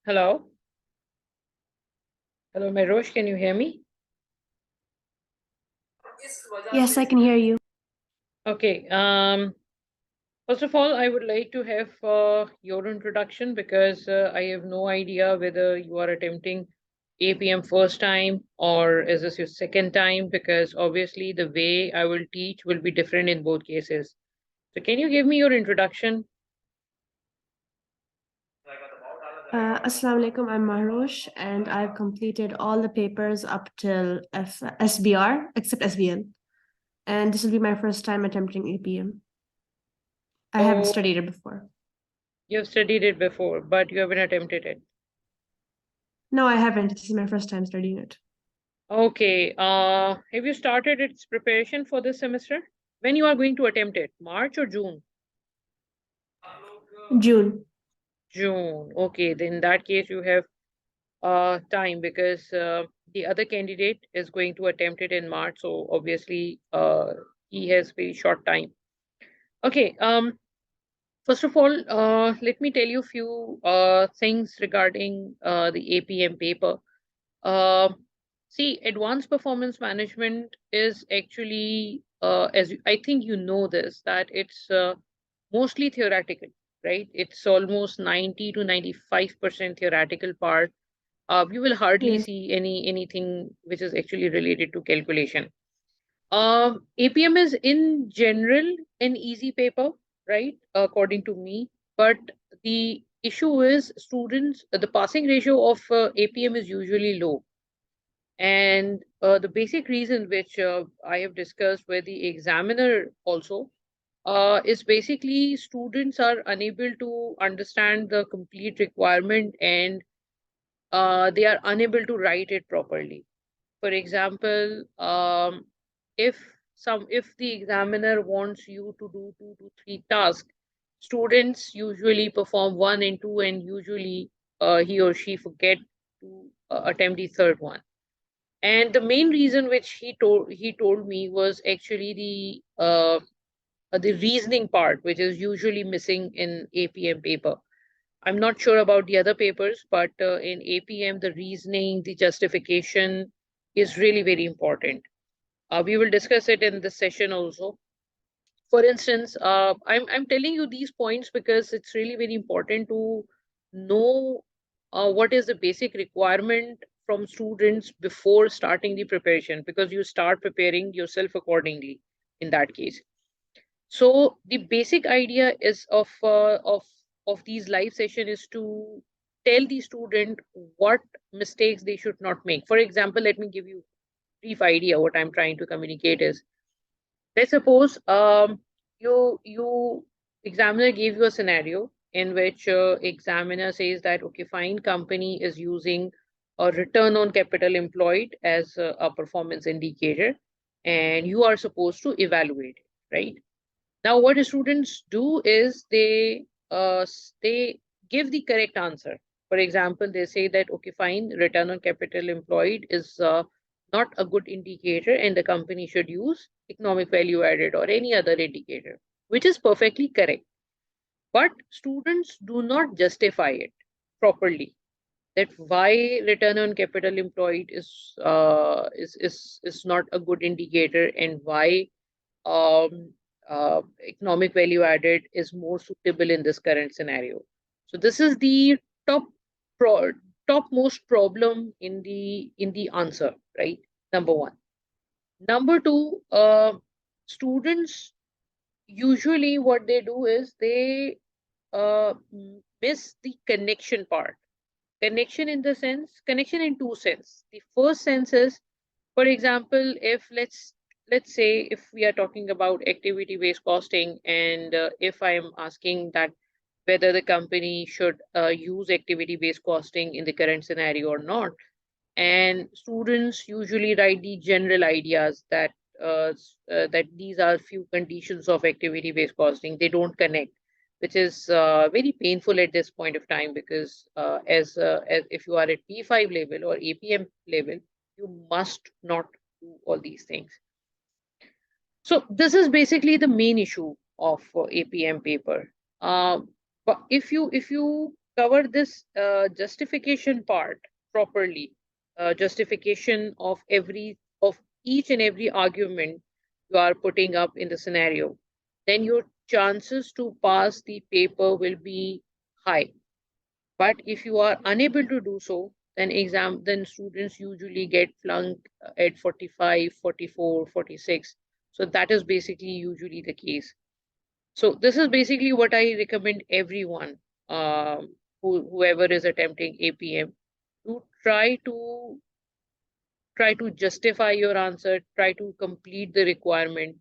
Hello. Hello, Merosh. Can you hear me? Yes, I can hear you. Okay. First of all, I would like to have your introduction because I have no idea whether you are attempting APM first time or is this your second time, because obviously the way I will teach will be different in both cases. So can you give me your introduction? Assalamu alaikum, I'm Mahrosh, and I've completed all the papers up till SBR, except SBN. And this will be my first time attempting APM. I haven't Oh, studied it before. you have studied it before, but you haven't attempted it. No, I haven't. This is my first time studying it. Okay. Have you started its preparation for this semester? When you are going to attempt it? March or June? June. June. Okay, then in that case you have time because the other candidate is going to attempt it in March. So obviously he has very short time. Okay. First of all, let me tell you a few things regarding the APM paper. Uh, See, advanced performance management is actually, I think you know this, that it's mostly theoretical, right? It's almost 90 to 95% theoretical part. You will hardly Yes. see anything which is actually related to calculation. APM is in general an easy paper, right? According to me, but the issue is students, the passing ratio of APM is usually low, and the basic reason which I have discussed with the examiner also is basically students are unable to understand the complete requirement, and they are unable to write it properly. For example, if the examiner wants you to do 2 to 3 tasks, students usually perform one and two, and usually he or she forget to attempt the third one. And the main reason which he told me was actually the reasoning part, which is usually missing in APM paper. I'm not sure about the other papers, but in APM, the reasoning, the justification is really very important. We will discuss it in this session also. For instance, I'm telling you these points because it's really very important to know what is the basic requirement from students before starting the preparation, because you start preparing yourself accordingly in that case. So the basic idea is of these live session is to tell the student what mistakes they should not make. For example, let me give you brief idea. What I'm trying to communicate is, let's suppose you examiner gave you a scenario in which examiner says that, okay, fine, company is using a return on capital employed as a performance indicator, and you are supposed to evaluate it, right? Now, what the students do is they give the correct answer. For example, they say that, okay, fine, return on capital employed is not a good indicator, and the company should use economic value added or any other indicator, which is perfectly correct. But students do not justify it properly. That why return on capital employed is not a good indicator, and why um, economic value added is more suitable in this current scenario. So this is the top pro topmost problem in the answer, right? Number one. Number two, students usually what they do is they miss the connection part. Connection in the sense, connection in two sense. The first sense is, for example, if let's say if we are talking about activity based costing, and if I am asking that whether the company should use activity based costing in the current scenario or not, and students usually write the general ideas that these are few conditions of activity based costing, they don't connect which is very painful at this point of time, because as if you are at P5 level or APM level, you must not do all these things. So this is basically the main issue of APM paper. But if you cover this justification part properly, justification of each and every argument you are putting up in the scenario, then your chances to pass the paper will be high. But if you are unable to do so, then students usually get flunked at 45, 44, 46. So that is basically usually the case. So this is basically what I recommend everyone, whoever is attempting APM, to try to justify your answer, try to complete the requirement.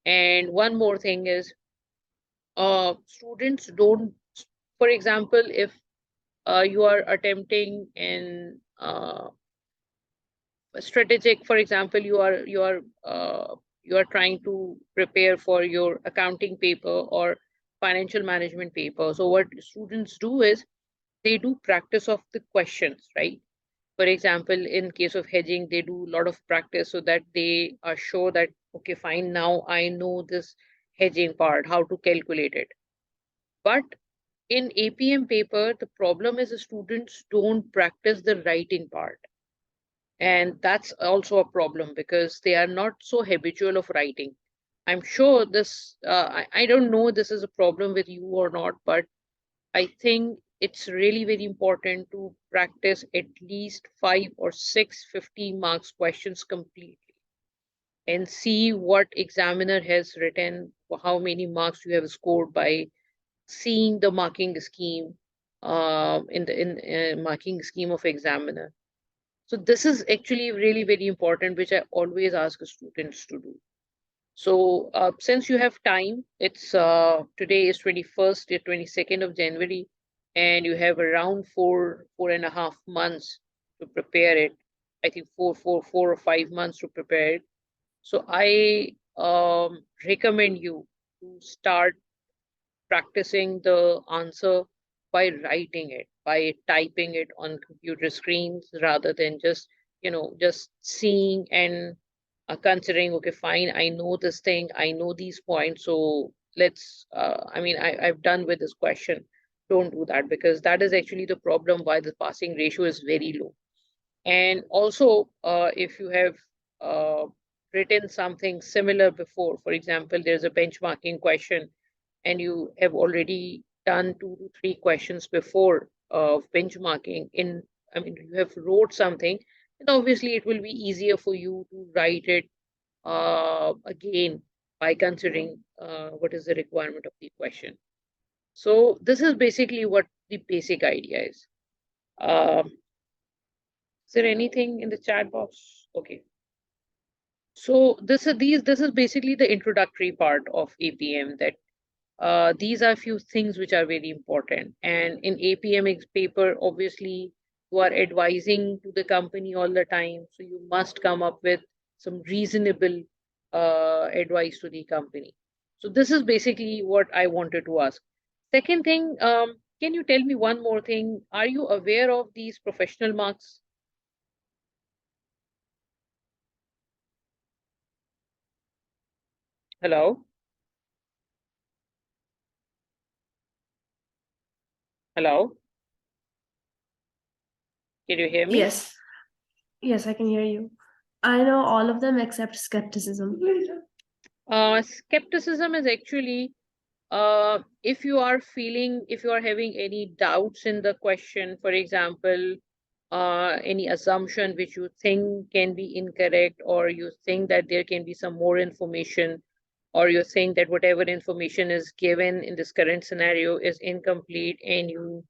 And one more thing is, students don't, for example, if you are attempting in strategic, for example, you are trying to prepare for your accounting paper or financial management paper. So what students do is they do practice of the questions, right? For example, in case of hedging, they do a lot of practice so that they are sure that, okay, fine, now I know this hedging part, how to calculate it. But in APM paper, the problem is the students don't practice the writing part. And that's also a problem because they are not so habitual of writing. I'm sure this, I don't know this is a problem with you or not, but I think it's really very important to practice at least 5 or 6 50 marks questions completely and see what examiner has written, how many marks you have scored by seeing the marking scheme in marking scheme of examiner. So this is actually really very important, which I always ask students to do. So since you have time, it's today is 21st, 22nd of January, and you have around 4.5 months to prepare it. I think 4 or 5 months to prepare it. So I recommend you to start practicing the answer by writing it, by typing it on computer screens rather than just, just seeing and considering, okay, fine, I know this thing, I know these points. So let's, I mean, I've done with this question. Don't do that, because that is actually the problem why the passing ratio is very low. And also, if you have written something similar before, for example, there's a benchmarking question and you have already done 2 to 3 questions before of benchmarking in, I mean, you have wrote something, and obviously it will be easier for you to write it again by considering what is the requirement of the question. So this is basically what the basic idea is. Is there anything in the chat box? Okay. So this is basically the introductory part of APM, that these are a few things which are very important. And in APM paper, obviously, you are advising to the company all the time. So you must come up with some reasonable advice to the company. So this is basically what I wanted to ask. Second thing, can you tell me one more thing? Are you aware of these professional marks? Hello? Hello? Can you hear me? Yes. Yes, I can hear you. I know all of them except skepticism. Skepticism is actually, if you are having any doubts in the question, for example, any assumption which you think can be incorrect, or you think that there can be some more information, or you think that whatever information is given in this current scenario is incomplete, and you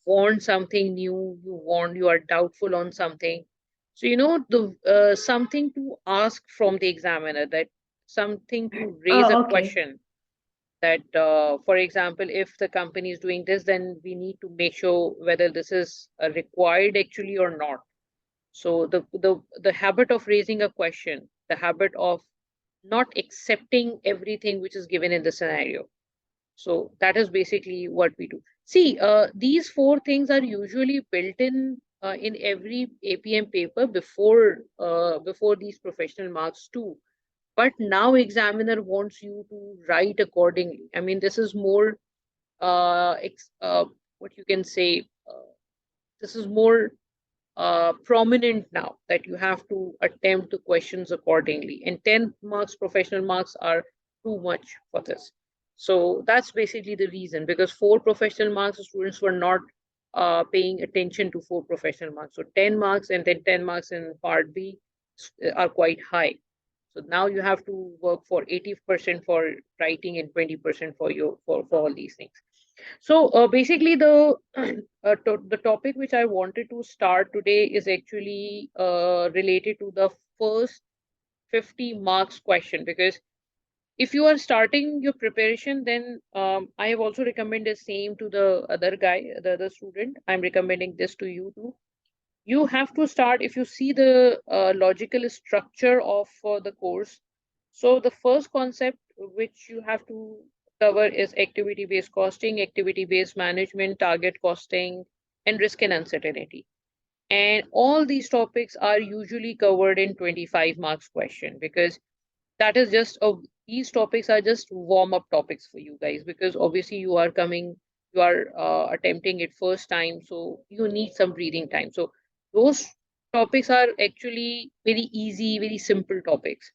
want something new, you are doubtful on something. So, the something to ask from the examiner, that something to raise a Oh, okay. question, that, for example, if the company is doing this, then we need to make sure whether this is required actually or not. So the habit of raising a question, the habit of not accepting everything which is given in the scenario. So that is basically what we do. See, these four things are usually built in every APM paper before these professional marks too. But now examiner wants you to write accordingly. I mean, this is more what you can say. This is more prominent now that you have to attempt the questions accordingly. And 10 marks, professional marks are too much for this. So that's basically the reason, because 4 professional marks, students were not paying attention to 4 professional marks. So 10 marks and then 10 marks in part B are quite high. So now you have to work for 80% for writing and 20% for for all these things. So basically, the topic which I wanted to start today is actually related to the first 50 marks question, because if you are starting your preparation, then I have also recommended same to the other guy, the other student. I'm recommending this to you too. You have to start if you see the logical structure of the course. So the first concept which you have to cover is activity-based costing, activity-based management, target costing, and risk and uncertainty. And all these topics are usually covered in 25 marks question, because that is just these topics are just warm-up topics for you guys, because obviously you are attempting it first time, so you need some breathing time. So those topics are actually very easy, very simple topics.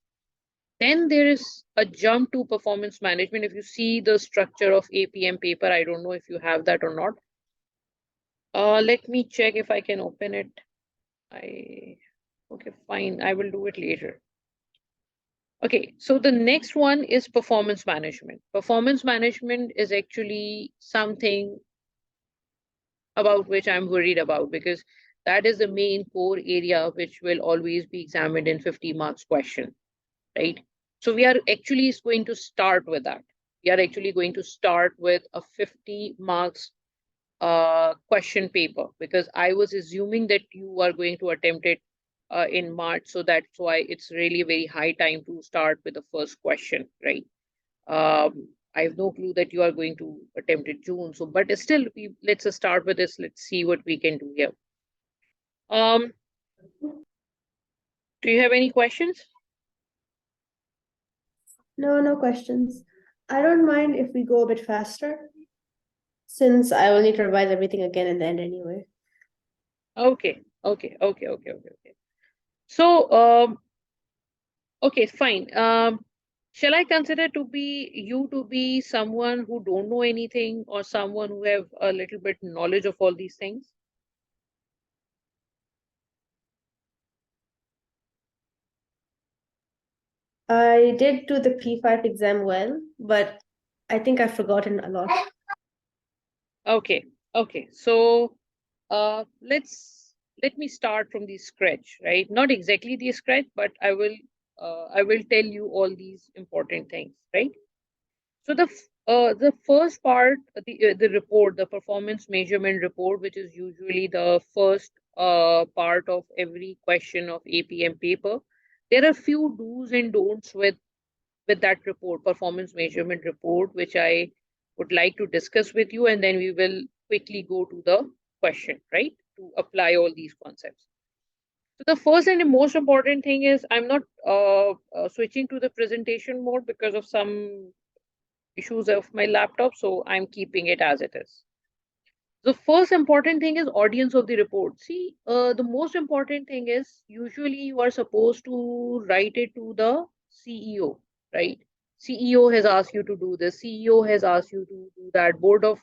Then there is a jump to performance management. If you see the structure of APM paper, I don't know if you have that or not. Let me check if I can open it. Okay, fine. I will do it later. Okay, so the next one is performance management. Performance management is actually something about which I'm worried about, because that is the main core area which will always be examined in 50 marks question, right? So we are actually going to start with that. We are actually going to start with a 50 marks question paper, because I was assuming that you are going to attempt it in March. So that's why it's really very high time to start with the first question, right? I have no clue that you are going to attempt it June. So, but still, let's start with this. Let's see what we can do here. Do you have any questions? No questions. I don't mind if we go a bit faster, since I will need to revise everything again in the end anyway. Okay. So, okay, fine. Shall I consider you to be someone who don't know anything, or someone who have a little bit knowledge of all these things? I did do the P5 exam well, but I think I've forgotten a lot. Okay. So, let me start from the scratch, right? Not exactly the scratch, but I will tell you all these important things, right? So the first part, the report, the performance measurement report, which is usually the first part of every question of APM paper. There are few do's and don'ts with that report, performance measurement report, which I would like to discuss with you, and then we will quickly go to the question, right? To apply all these concepts. So the first and the most important thing is I'm not switching to the presentation mode because of some issues of my laptop, so I'm keeping it as it is. The first important thing is audience of the report. See, the most important thing is usually you are supposed to write it to the CEO, right? CEO has asked you to do this. CEO has asked you to do that. Board of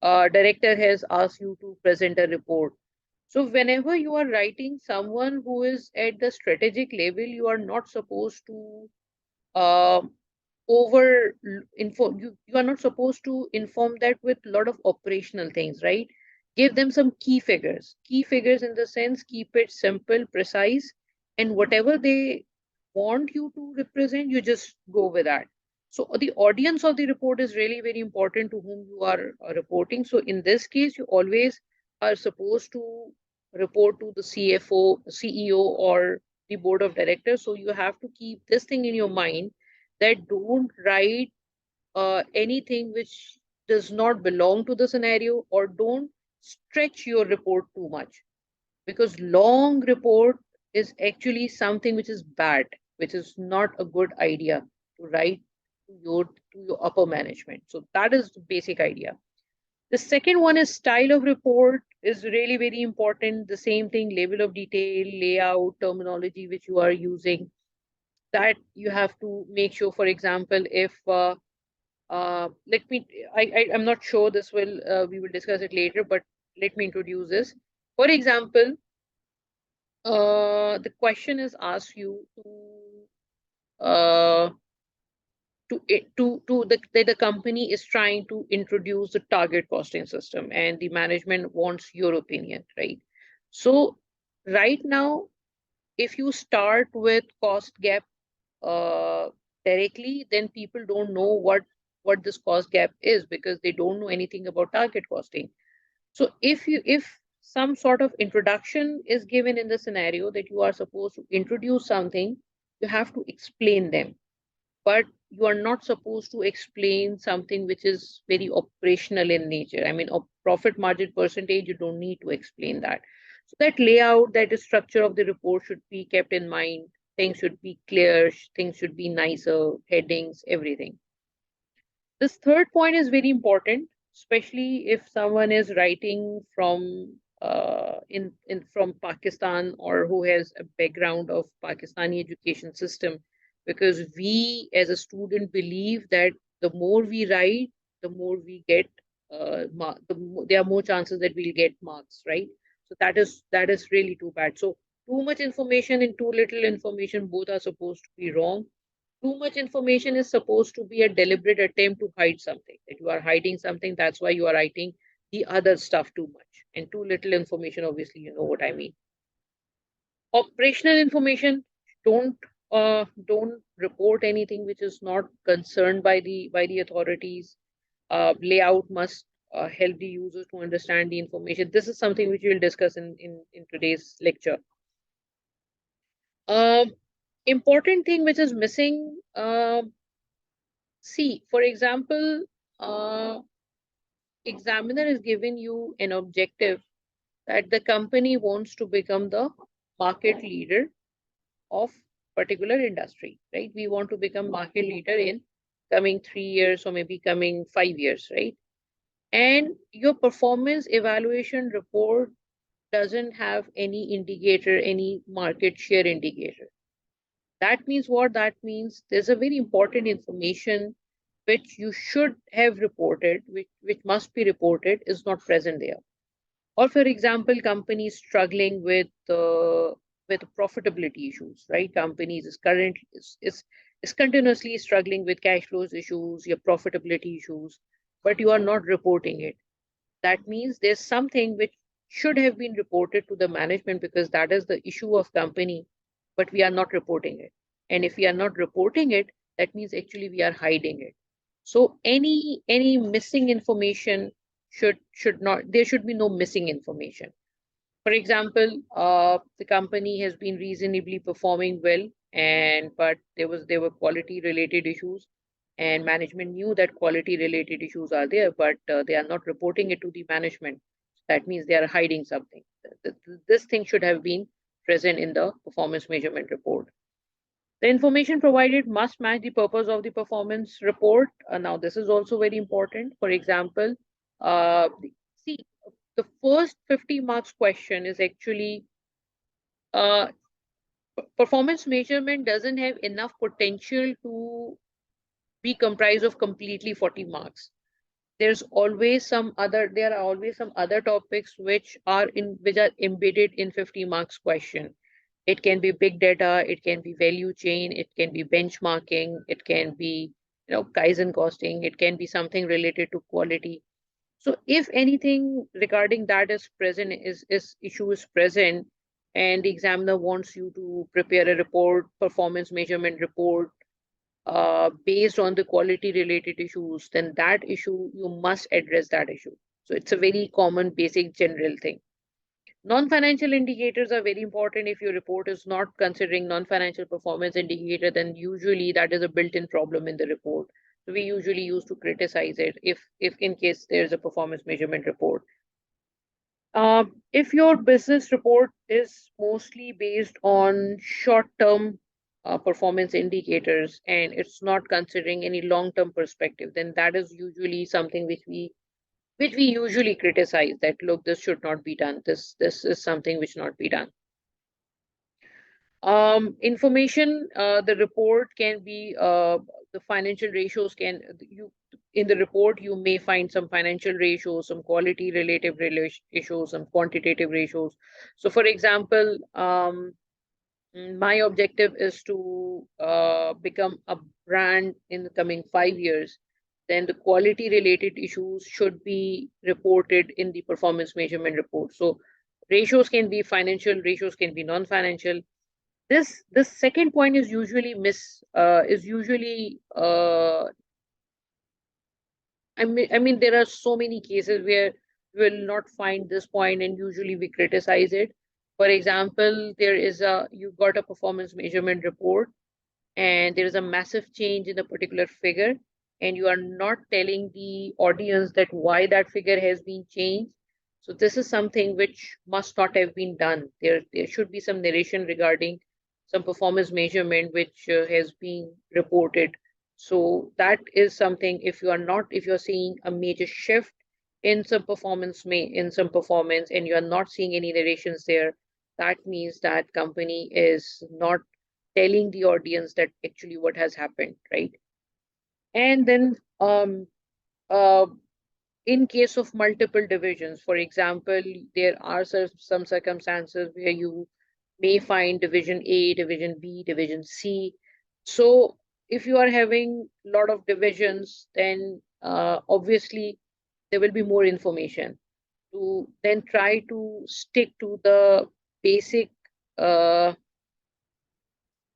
director has asked you to present a report. So whenever you are writing someone who is at the strategic level, you are not supposed to uh, over inform you are not supposed to inform that with a lot of operational things, right? Give them some key figures in the sense, keep it simple, precise, and whatever they want you to represent, you just go with that. So the audience of the report is really very important, to whom you are reporting. So in this case, you always are supposed to report to the CFO, CEO, or the board of directors. So you have to keep this thing in your mind, that don't write anything which does not belong to the scenario, or don't stretch your report too much, because long report is actually something which is bad, which is not a good idea to write to your upper management. So that is the basic idea. The second one is style of report is really very important. The same thing, level of detail, layout, terminology which you are using, that you have to make sure. For example, if let me, I'm not sure this will, we will discuss it later, but let me introduce this. For example, the question is asked you uh, the company is trying to introduce the target costing system, and the management wants your opinion, right? So right now, if you start with cost gap uh, directly, then people don't know what this cost gap is, because they don't know anything about target costing. So if some sort of introduction is given in the scenario that you are supposed to introduce something, you have to explain them, but you are not supposed to explain something which is very operational in nature. I mean, a profit margin percentage, you don't need to explain that. So that layout, that structure of the report should be kept in mind. Things should be clear, things should be nicer, headings, everything. This third point is very important, especially if someone is writing from in from Pakistan, or who has a background of Pakistani education system, because we as a student believe that the more we write, the more we get there are more chances that we'll get marks, right? So that is really too bad. So too much information and too little information, both are supposed to be wrong. Too much information is supposed to be a deliberate attempt to hide something, that you are hiding something, that's why you are writing the other stuff too much. And too little information, obviously, you know what I mean. Operational information, don't report anything which is not concerned by the authorities. Layout must help the users to understand the information. This is something which we'll discuss in today's lecture. um Important thing which is missing, see, for example, uh, examiner is giving you an objective that the company wants to become the market leader of particular industry, right? We want to become market leader in coming 3 years, or maybe coming 5 years, right? And your performance evaluation report doesn't have any indicator, any market share indicator. That means what? That means there's a very important information which you should have reported, which must be reported, is not present there. Or for example, companies struggling with profitability issues, right? Companies is continuously struggling with cash flows issues, your profitability issues, but you are not reporting it. That means there's something which should have been reported to the management, because that is the issue of company, but we are not reporting it. And if we are not reporting it, that means actually we are hiding it. So any missing information should not, there should be no missing information. For example, the company has been reasonably performing well, and but there were quality related issues, and management knew that quality related issues are there, but they are not reporting it to the management. That means they are hiding something. This thing should have been present in the performance measurement report. The information provided must match the purpose of the performance report. Now, this is also very important. For example, see, the first 50 marks question is actually uh, performance measurement doesn't have enough potential to be comprised of completely 40 marks. There are always some other topics which are embedded in 50 marks question. It can be big data, it can be value chain, it can be benchmarking, it can be, Kaizen costing, it can be something related to quality. So if anything regarding that is present, is issue is present, and the examiner wants you to prepare a report, performance measurement report, based on the quality related issues, then that issue, you must address that issue. So it's a very common, basic, general thing. Non-financial indicators are very important. If your report is not considering non-financial performance indicator, then usually that is a built-in problem in the report. So we usually use to criticize it if in case there's a performance measurement report. If your business report is mostly based on short-term performance indicators and it's not considering any long-term perspective, then that is usually something which we usually criticize, that look, this should not be done. This is something which not be done. Information, the report can be the financial ratios can you in the report you may find some financial ratios, some quality relative ratios, some quantitative ratios. So for example, my objective is to become a brand in the coming 5 years. Then the quality related issues should be reported in the performance measurement report. So ratios can be financial, ratios can be non-financial. This second point is usually I mean there are so many cases where you will not find this point and usually we criticize it. For example, you got a performance measurement report and there is a massive change in a particular figure and you are not telling the audience that why that figure has been changed. So this is something which must not have been done. There should be some narration regarding some performance measurement which has been reported. So that is something, if you're seeing a major shift in some performance and you're not seeing any narrations there, that means that company is not telling the audience that actually what has happened, right? And then uh, in case of multiple divisions, for example, there are some circumstances where you may find division A, division B, division C. So if you are having a lot of divisions, then obviously there will be more information. To then try to stick to the basic uh,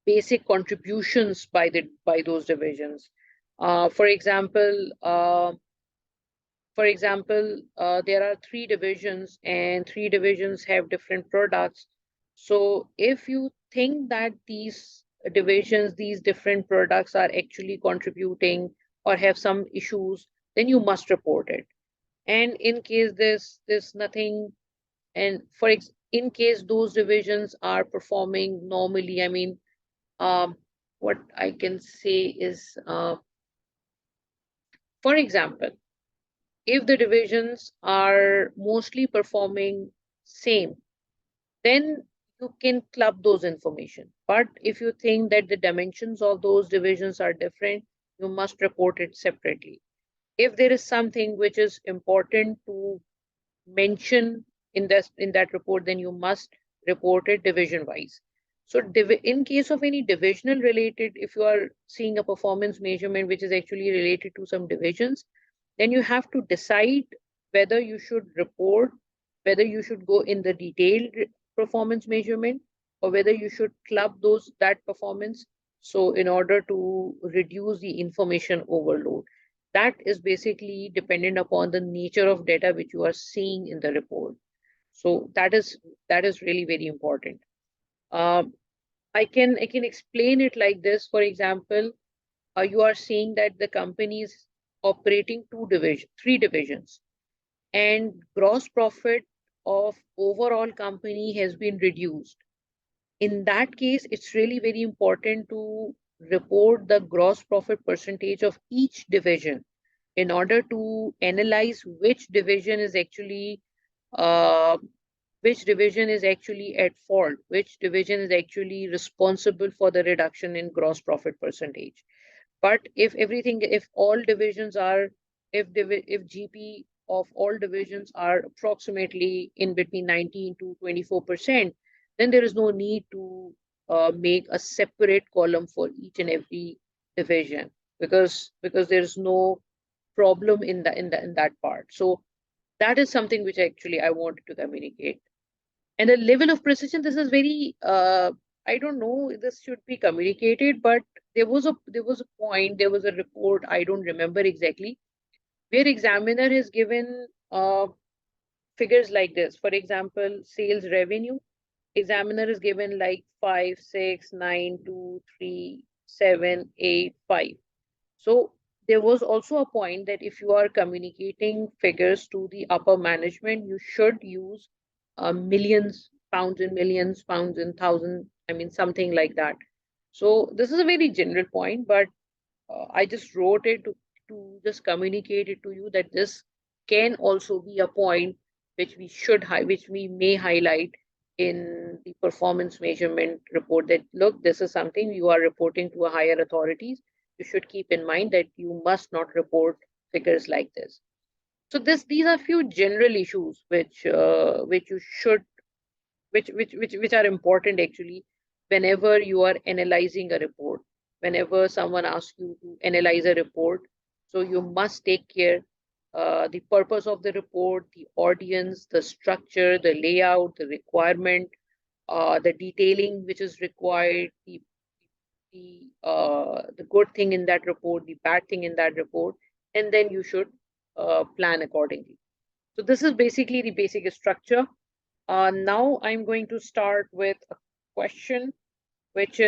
basic contributions by those divisions. For example, there are three divisions and three divisions have different products. So if you think that these different products are actually contributing or have some issues, then you must report it. And in case there's nothing, and in case those divisions are performing normally, I mean, um, what I can say is, for example, if the divisions are mostly performing same, then you can club those information. But if you think that the dimensions of those divisions are different, you must report it separately. If there is something which is important to mention in that report, then you must report it division wise. So in case of any divisional related, if you are seeing a performance measurement which is actually related to some divisions, then you have to decide whether you should report, whether you should go in the detailed performance measurement, or whether you should club that performance. So in order to reduce the information overload, that is basically dependent upon the nature of data which you are seeing in the report. So that is really very important. Um, I can explain it like this. For example, you are seeing that the company is operating three divisions, and gross profit of overall company has been reduced. In that case, it's really very important to report the gross profit percentage of each division in order to analyze uh, which division is actually at fault, which division is actually responsible for the reduction in gross profit percentage. But if all divisions are, if GP of all divisions are approximately in between 19 to 24%, then there is no need to make a separate column for each and every division, because there is no problem in that part. So that is something which actually I wanted to communicate. And the level of precision, this is very I don't know, this should be communicated, but there was a point, there was a report, I don't remember exactly, where examiner has given figures like this. For example, sales revenue, examiner is given like 5, 6, 9, 2, 3, 7, 8, 5. So there was also a point that if you are communicating figures to the upper management, you should use millions, pounds in millions, pounds in thousand, I mean, something like that. So this is a very general point, but I just wrote it to just communicate it to you that this can also be a point which which we may highlight in the performance measurement report, that look, this is something you are reporting to a higher authorities. You should keep in mind that you must not report figures like this. So these are few general issues which you should which are important actually whenever you are analyzing a report. Whenever someone asks you to analyze a report, so you must take care the purpose of the report, the audience, the structure, the layout, the requirement, the detailing which is required, the good thing in that report, the bad thing in that report, and then you should plan accordingly. So this is basically the basic structure. Now I'm going to start with a question which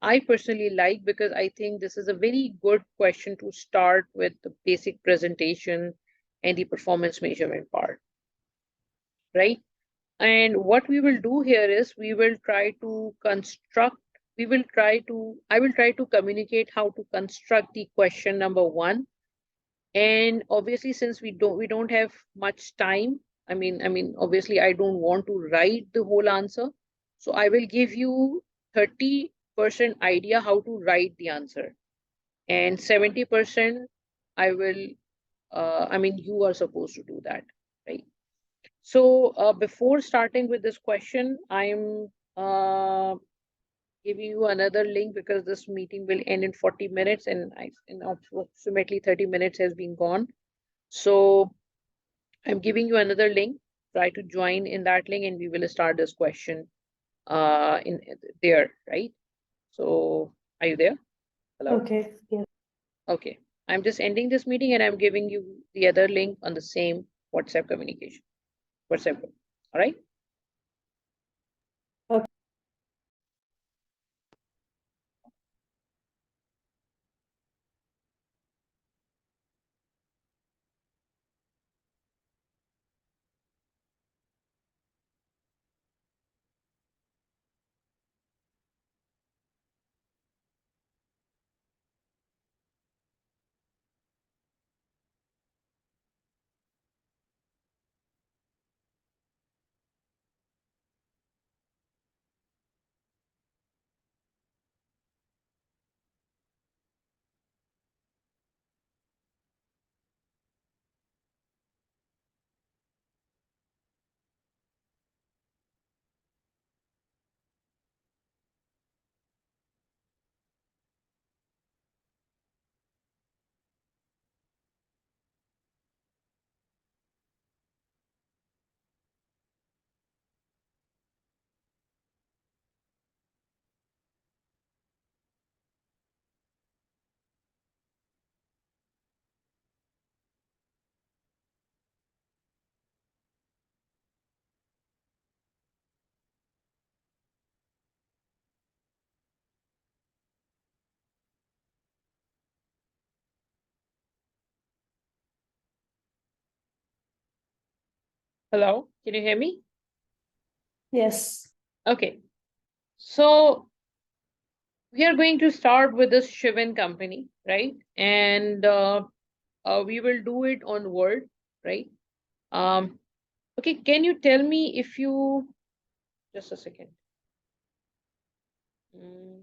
I personally like, because I think this is a very good question to start with the basic presentation and the performance measurement part, right? And what we will do here is we will try to construct, I will try to communicate how to construct the question number one. And obviously, since we don't have much time, I mean, obviously, I don't want to write the whole answer. So I will give you 30% idea how to write the answer. And 70% I will, I mean, you are supposed to do that, right? So before starting with this question, I'm giving you another link because this meeting will end in 40 minutes and approximately 30 minutes has been gone. So I'm giving you another link. Try to join in that link and we will start this question in there, right? So are you there? Hello? Okay, yeah. Okay. I'm just ending this meeting and I'm giving you the other link on the same WhatsApp communication. WhatsApp group. All right? Okay. Hello? Can you hear me? Yes. Okay. So we are going to start with this Shivan company, right? And we will do it on Word, right? Um, okay, can you tell me if you, just a second. Mm,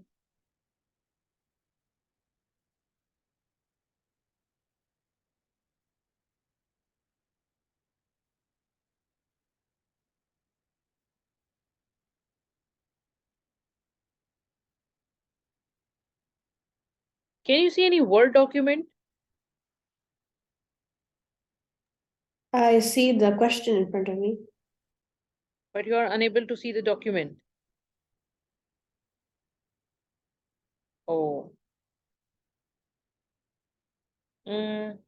Can you see any Word document, I see the question in front of me. but you are unable to see the document? Oh. Mm,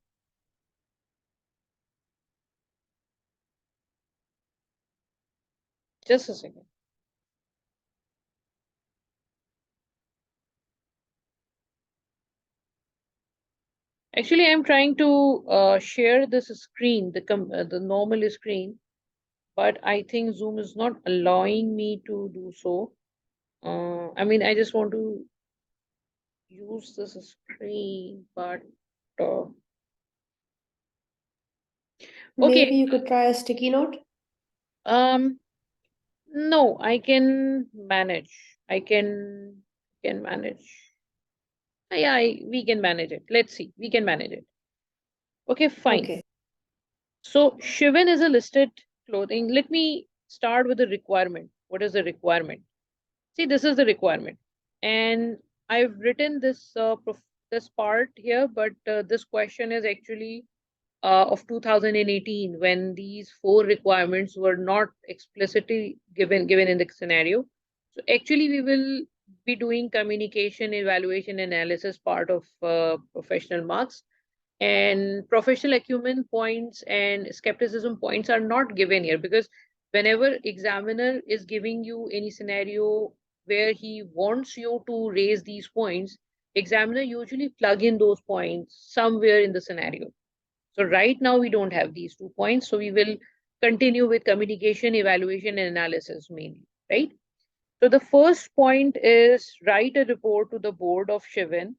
just a second. Actually, I'm trying to share this screen, the normal screen, but I think Zoom is not allowing me to do so. I mean, I just want to use this screen, but uh, Maybe okay. you could try a sticky note. Um, no, I can manage. I can manage. Yeah, we can manage it. Let's see. We can manage it. Okay, fine. Okay. So Shivan is a listed clothing. Let me start with the requirement. What is the requirement? See, this is the requirement, and I've written this part here, but this question is actually of 2018 when these four requirements were not explicitly given in the scenario. So actually, we will be doing communication, evaluation, analysis part of professional marks, and professional acumen points and skepticism points are not given here because whenever examiner is giving you any scenario where he wants you to raise these points, examiner usually plug in those points somewhere in the scenario. So right now we don't have these 2 points. So we will continue with communication, evaluation, and analysis mainly, right? So the first point is write a report to the board of Shivan.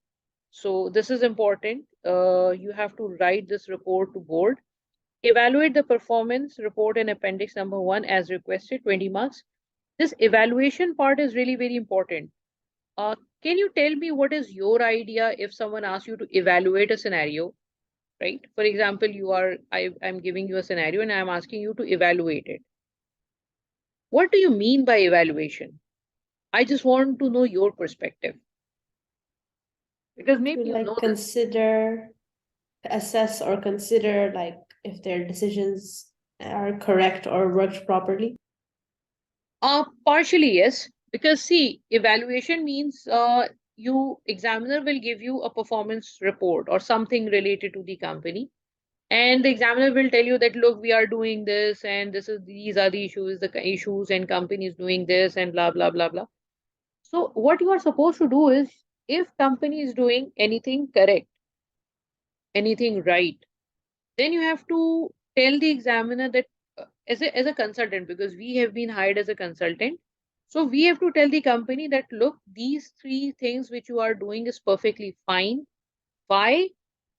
So this is important. You have to write this report to board. Evaluate the performance report in appendix number 1 as requested, 20 marks. This evaluation part is really very important. Can you tell me what is your idea if someone asks you to evaluate a scenario? Right? For example, I'm giving you a scenario and I'm asking you to evaluate it. What do you mean by evaluation? I just want to know your perspective because maybe To you like know this. consider, assess or consider like if their decisions are correct or worked properly. Partially yes, because see, evaluation means you examiner will give you a performance report or something related to the company, and the examiner will tell you that look, we are doing this, and these are the issues, issues, and company is doing this, and blah blah blah blah. So what you are supposed to do is, if company is doing anything correct, anything right, then you have to tell the examiner that as a consultant, because we have been hired as a consultant. So we have to tell the company that look, these three things which you are doing is perfectly fine. Why?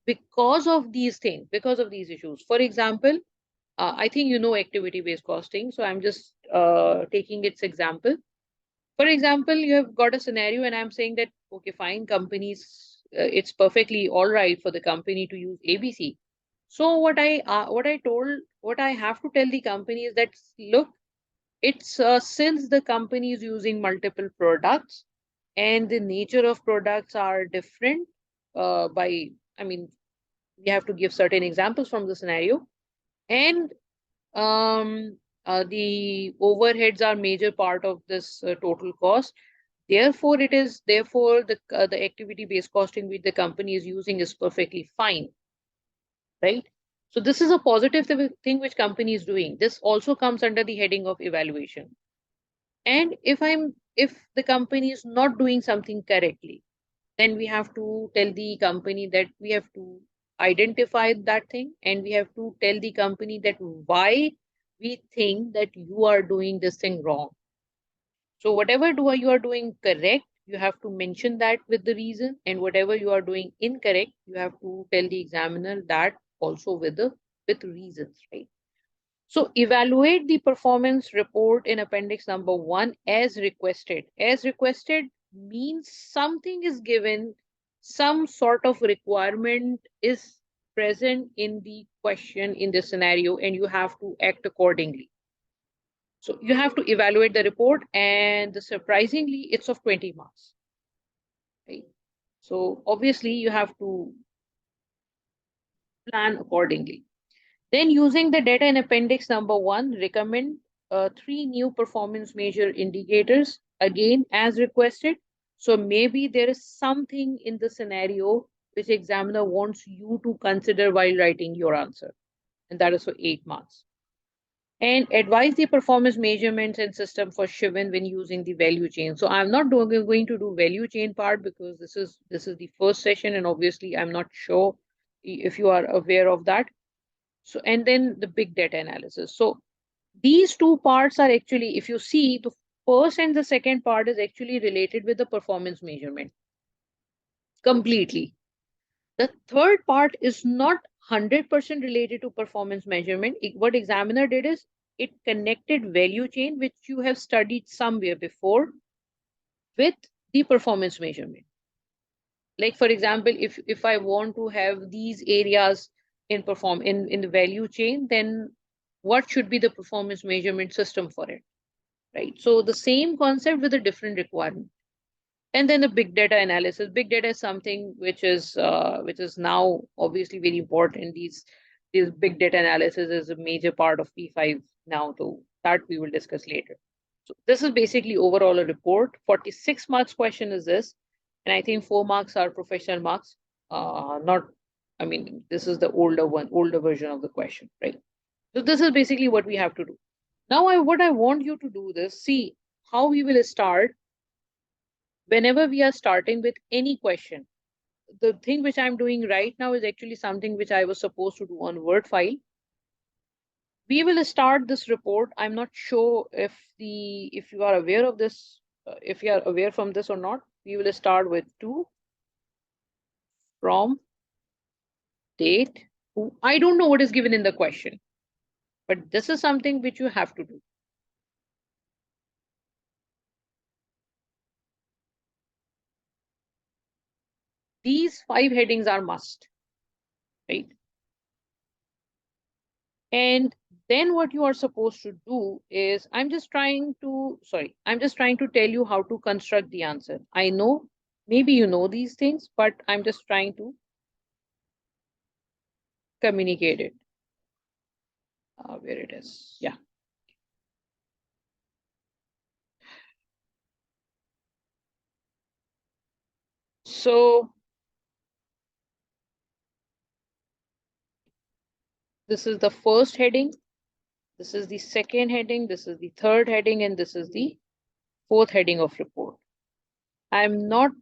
Because of these things, because of these issues. For example, I think you know activity based costing. So I'm just taking its example. For example, you have got a scenario, and I'm saying that, okay, fine, companies, it's perfectly all right for the company to use ABC. So what I have to tell the company is that look, it's since the company is using multiple products and the nature of products are different. I mean, we have to give certain examples from the scenario, and the overheads are major part of this total cost. Therefore the activity based costing which the company is using is perfectly fine, right? So this is a positive thing which company is doing. This also comes under the heading of evaluation. And if the company is not doing something correctly, then we have to tell the company that we have to identify that thing, and we have to tell the company that why we think that you are doing this thing wrong. So whatever you are doing correct, you have to mention that with the reason, and whatever you are doing incorrect, you have to tell the examiner that also with reasons, right? So evaluate the performance report in appendix number 1 as requested. As requested means something is given, some sort of requirement is present in the question, in the scenario, and you have to act accordingly. So you have to evaluate the report, and surprisingly, it's of 20 marks. Right? So obviously, you have to plan accordingly. Then using the data in appendix number 1, recommend 3 new performance measure indicators, again as requested. So maybe there is something in the scenario which examiner wants you to consider while writing your answer. And that is for 8 marks. And advise the performance measurements and system for Shivan when using the value chain. So I'm not going to do value chain part because this is the first session, and obviously I'm not sure if you are aware of that. So, and then the big data analysis. So these two parts are actually, if you see, the first and the second part is actually related with the performance measurement completely. The third part is not 100% related to performance measurement. What examiner did is it connected value chain, which you have studied somewhere before, with the performance measurement. Like for example, if I want to have these areas in the value chain, then what should be the performance measurement system for it, right? So the same concept with a different requirement. And then the big data analysis. Big data is something which is now obviously very important. These big data analysis is a major part of P5 now, though that we will discuss later. So this is basically overall a report. 46 marks question is this, and I think 4 marks are professional marks. Not, I mean, this is the older version of the question, right? So this is basically what we have to do. Now, what I want you to do this, see how we will start. Whenever we are starting with any question, the thing which I'm doing right now is actually something which I was supposed to do on Word file. We will start this report. I'm not sure if you are aware of this, if you are aware from this or not. We will start with to, from, date, who. I don't know what is given in the question, but this is something which you have to do. These 5 headings are must, right? And then what you are supposed to do is, I'm just trying to tell you how to construct the answer. I know maybe you know these things, but I'm just trying to communicate it. Where it is, yeah. So this is the first heading, this is the second heading, this is the third heading, and this is the fourth heading of report. I'm not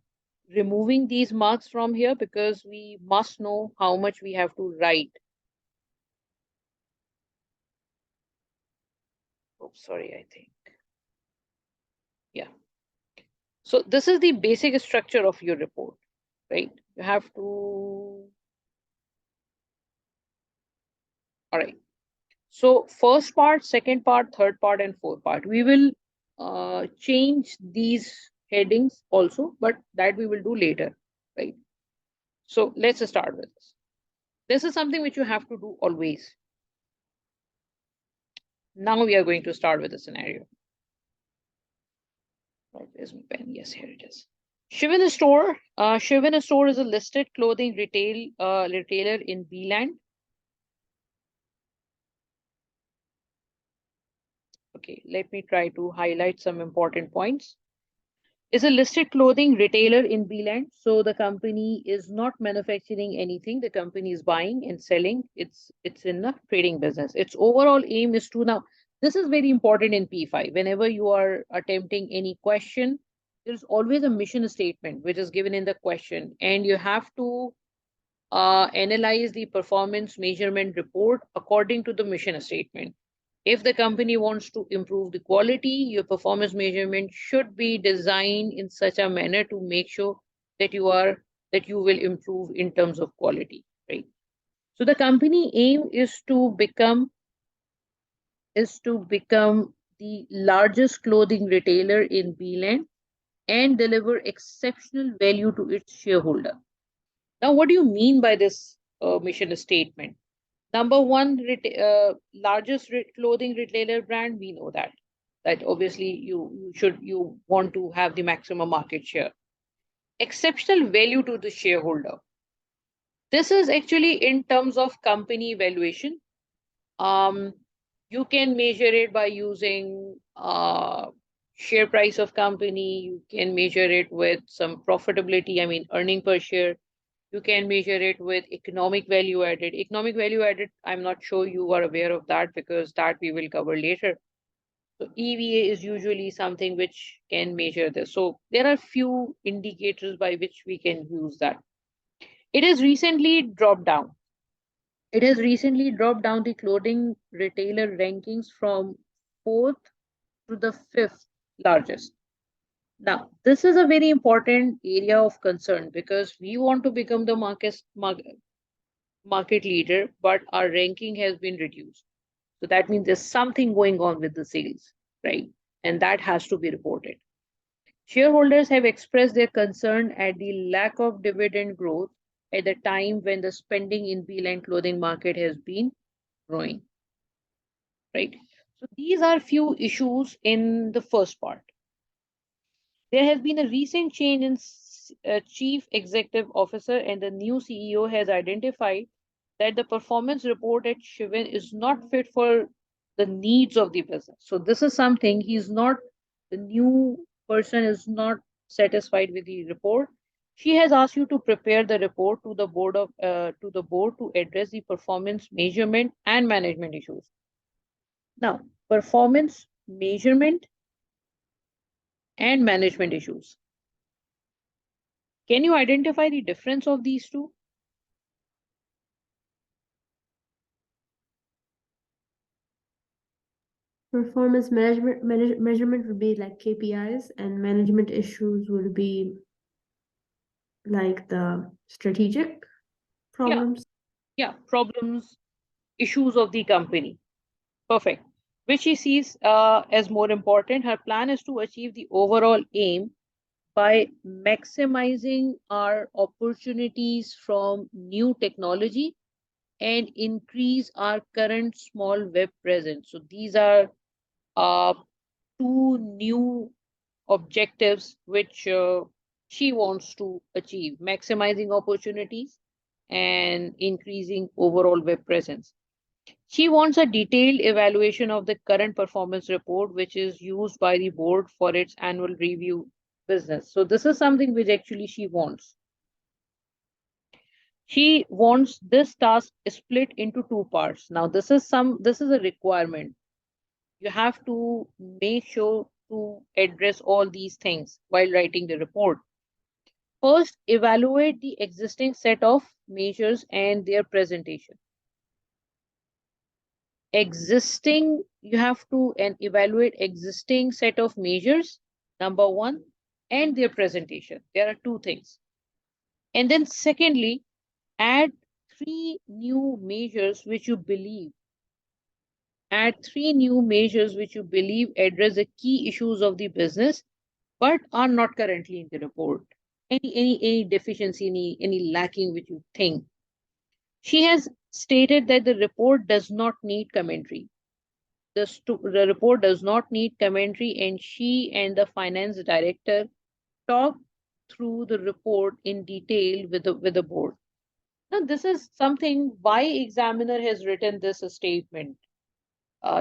removing these marks from here because we must know how much we have to write. Oh, sorry, I think. Yeah. So this is the basic structure of your report, right? You have to, all right. So first part, second part, third part, and fourth part. We will change these headings also, but that we will do later, right? So let's start with this. This is something which you have to do always. Now we are going to start with the scenario. Where's my pen? Yes, here it is. Shivin Store. Shivin Store is a listed clothing retailer in Beeland. Okay, let me try to highlight some important points. Is a listed clothing retailer in Beeland. So the company is not manufacturing anything. The company is buying and selling. It's in the trading business. Its overall aim is to, now, this is very important in P5. Whenever you are attempting any question, there's always a mission statement which is given in the question, and you have to analyze the performance measurement report according to the mission statement. If the company wants to improve the quality, your performance measurement should be designed in such a manner to make sure that you will improve in terms of quality, right? So the company aim is to become the largest clothing retailer in Beeland and deliver exceptional value to its shareholder. Now, what do you mean by this mission statement? Number one, largest clothing retailer brand, we know that obviously you want to have the maximum market share. Exceptional value to the shareholder. This is actually in terms of company valuation. You can measure it by using share price of company. You can measure it with some profitability, I mean earning per share. You can measure it with economic value added. Economic value added, I'm not sure you are aware of that because that we will cover later. So EVA is usually something which can measure this. So there are few indicators by which we can use that. It has recently dropped down. It has recently dropped down the clothing retailer rankings from fourth to the fifth largest. Now, this is a very important area of concern because we want to become the market leader, but our ranking has been reduced. So that means there's something going on with the sales, right? And that has to be reported. Shareholders have expressed their concern at the lack of dividend growth at the time when the spending in Beeline clothing market has been growing, right? So these are few issues in the first part. There has been a recent change in chief executive officer, and the new CEO has identified that the performance report at Shivan is not fit for the needs of the business. So this is something the new person is not satisfied with the report. She has asked you to prepare the report to the board to address the performance measurement and management issues. Now, performance measurement and management issues. Can you identify the difference of these two? Performance measurement would be like KPIs, and management issues would be like the strategic Yeah, problems. yeah, problems, issues of the company. Perfect. Which she sees as more important. Her plan is to achieve the overall aim by maximizing our opportunities from new technology and increase our current small web presence. So these are uh, two new objectives which she wants to achieve: maximizing opportunities and increasing overall web presence. She wants a detailed evaluation of the current performance report, which is used by the board for its annual review business. So this is something which actually she wants. She wants this task split into two parts. Now, this is a requirement. You have to make sure to address all these things while writing the report. First, evaluate the existing set of measures and their presentation. You have to evaluate existing set of measures, number one, and their presentation. There are two things. And then secondly, add three new measures which you believe address the key issues of the business but are not currently in the report. Any deficiency, any lacking which you think. She has stated that the report does not need commentary. The report does not need commentary, and she and the finance director talked through the report in detail with the board. Now, this is something why examiner has written this statement.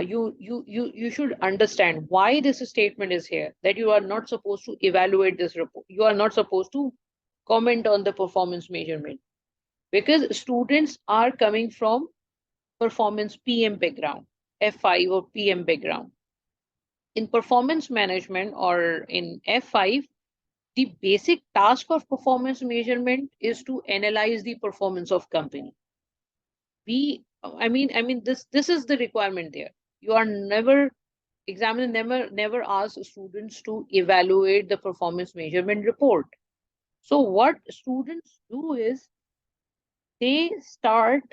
You should understand why this statement is here, that you are not supposed to evaluate this report. You are not supposed to comment on the performance measurement because students are coming from performance PM background, F5 or PM background. In performance management or in F5, the basic task of performance measurement is to analyze the performance of company. This is the requirement there. You are examiner never asks students to evaluate the performance measurement report. So what students do is they start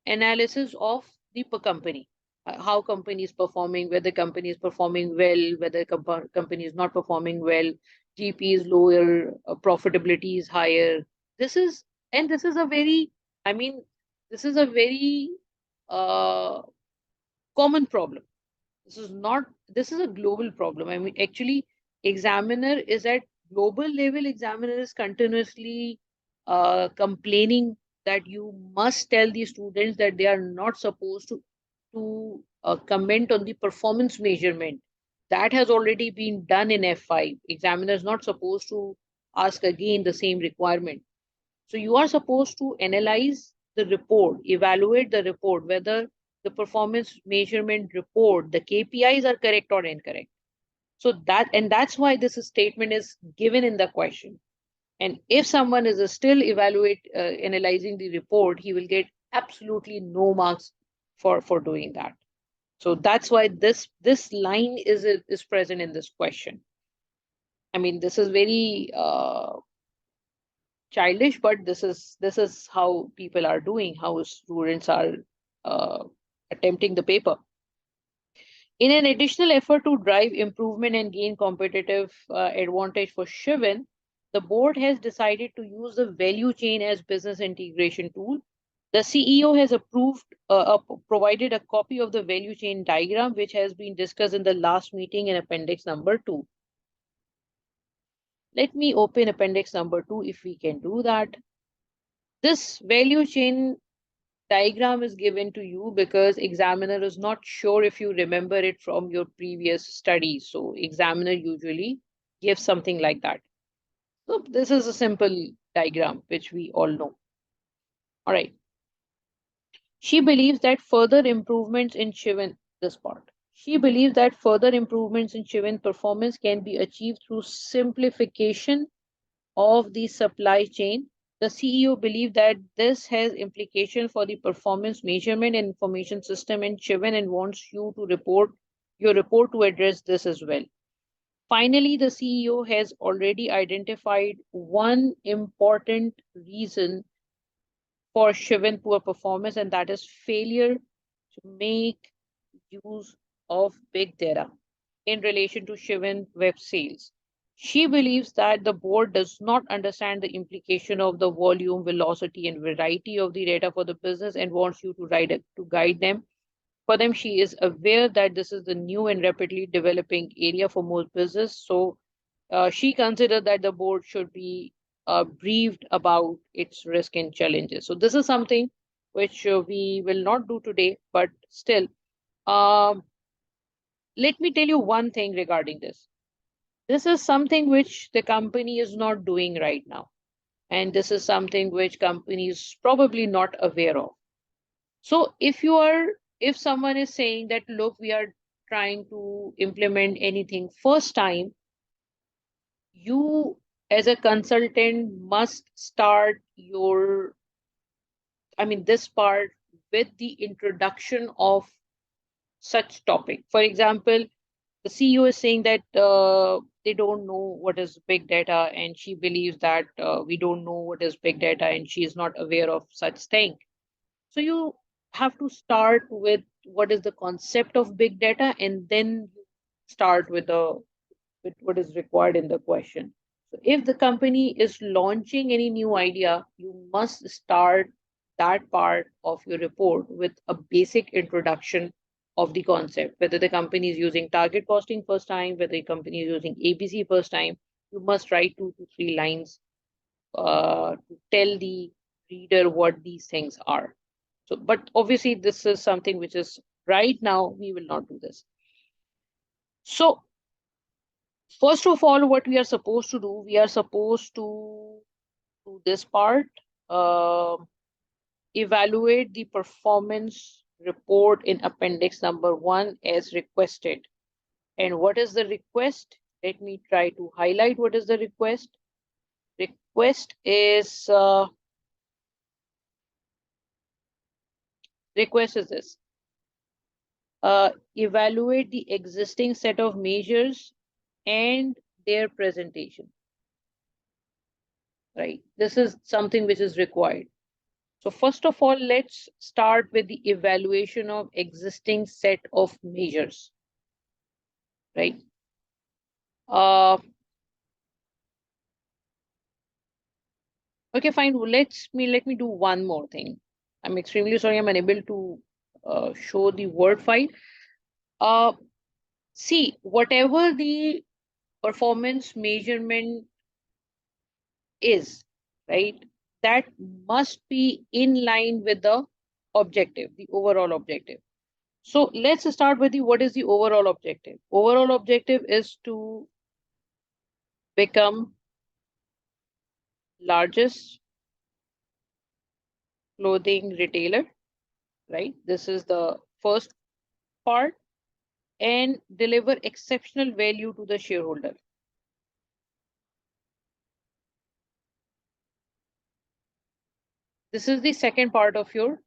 analysis of the company, how company is performing, whether company is performing well, whether company is not performing well, GP is lower, profitability is higher. This is a very, I mean, this is a very uh, common problem. This is a global problem. I mean, actually, examiner is at global level, examiner is continuously complaining that you must tell the students that they are not supposed to comment on the performance measurement. That has already been done in F5. Examiner is not supposed to ask again the same requirement. So you are supposed to analyze the report, evaluate the report, whether the performance measurement report, the KPIs are correct or incorrect. So that's why this statement is given in the question. And if someone is still analyzing the report, he will get absolutely no marks for doing that. So that's why this line is present in this question. I mean, this is very childish, but this is how people are doing, how students are uh, attempting the paper. In an additional effort to drive improvement and gain competitive advantage for Shivin, the board has decided to use the value chain as business integration tool. The CEO has provided a copy of the value chain diagram, which has been discussed in the last meeting in appendix number 2. Let me open appendix number 2 if we can do that. This value chain diagram is given to you because examiner is not sure if you remember it from your previous studies. So examiner usually gives something like that. So this is a simple diagram, which we all know. All right. She believes that further improvements in Shivin, this part. She believes that further improvements in Shivin performance can be achieved through simplification of the supply chain. The CEO believes that this has implications for the performance measurement and information system in Shivin and wants you to your report to address this as well. Finally, the CEO has already identified one important reason for Shivin poor performance, and that is failure to make use of big data in relation to Shivin web sales. She believes that the board does not understand the implication of the volume, velocity, and variety of the data for the business and wants you to guide them. For them, she is aware that this is the new and rapidly developing area for most business. So she considered that the board should be briefed about its risk and challenges. So this is something which we will not do today, but still, um, let me tell you one thing regarding this. This is something which the company is not doing right now. And this is something which company is probably not aware of. So if someone is saying that, look, we are trying to implement anything first time, you as a consultant must start this part with the introduction of such topic. For example, the CEO is saying that they don't know what is big data, and she believes that we don't know what is big data, and she is not aware of such thing. So you have to start with what is the concept of big data, and then start with what is required in the question. So if the company is launching any new idea, you must start that part of your report with a basic introduction of the concept. Whether the company is using target costing first time, whether the company is using ABC first time, you must write 2 to 3 lines to tell the reader what these things are. So, but obviously this is something which is right now, we will not do this. So first of all, what we are supposed to do, we are supposed to do this part, evaluate the performance report in appendix number 1 as requested. And what is the request? Let me try to highlight what is the request. Request is this. Evaluate the existing set of measures and their presentation. Right? This is something which is required. So first of all, let's start with the evaluation of existing set of measures. Right? Okay, fine. Let me do one more thing. I'm extremely sorry I'm unable to show the word file. See, whatever the performance measurement is, right, that must be in line with the objective, the overall objective. So let's start with what is the overall objective. Overall objective is to become largest clothing retailer, right? This is the first part, and deliver exceptional value to the shareholder. This is the second part of your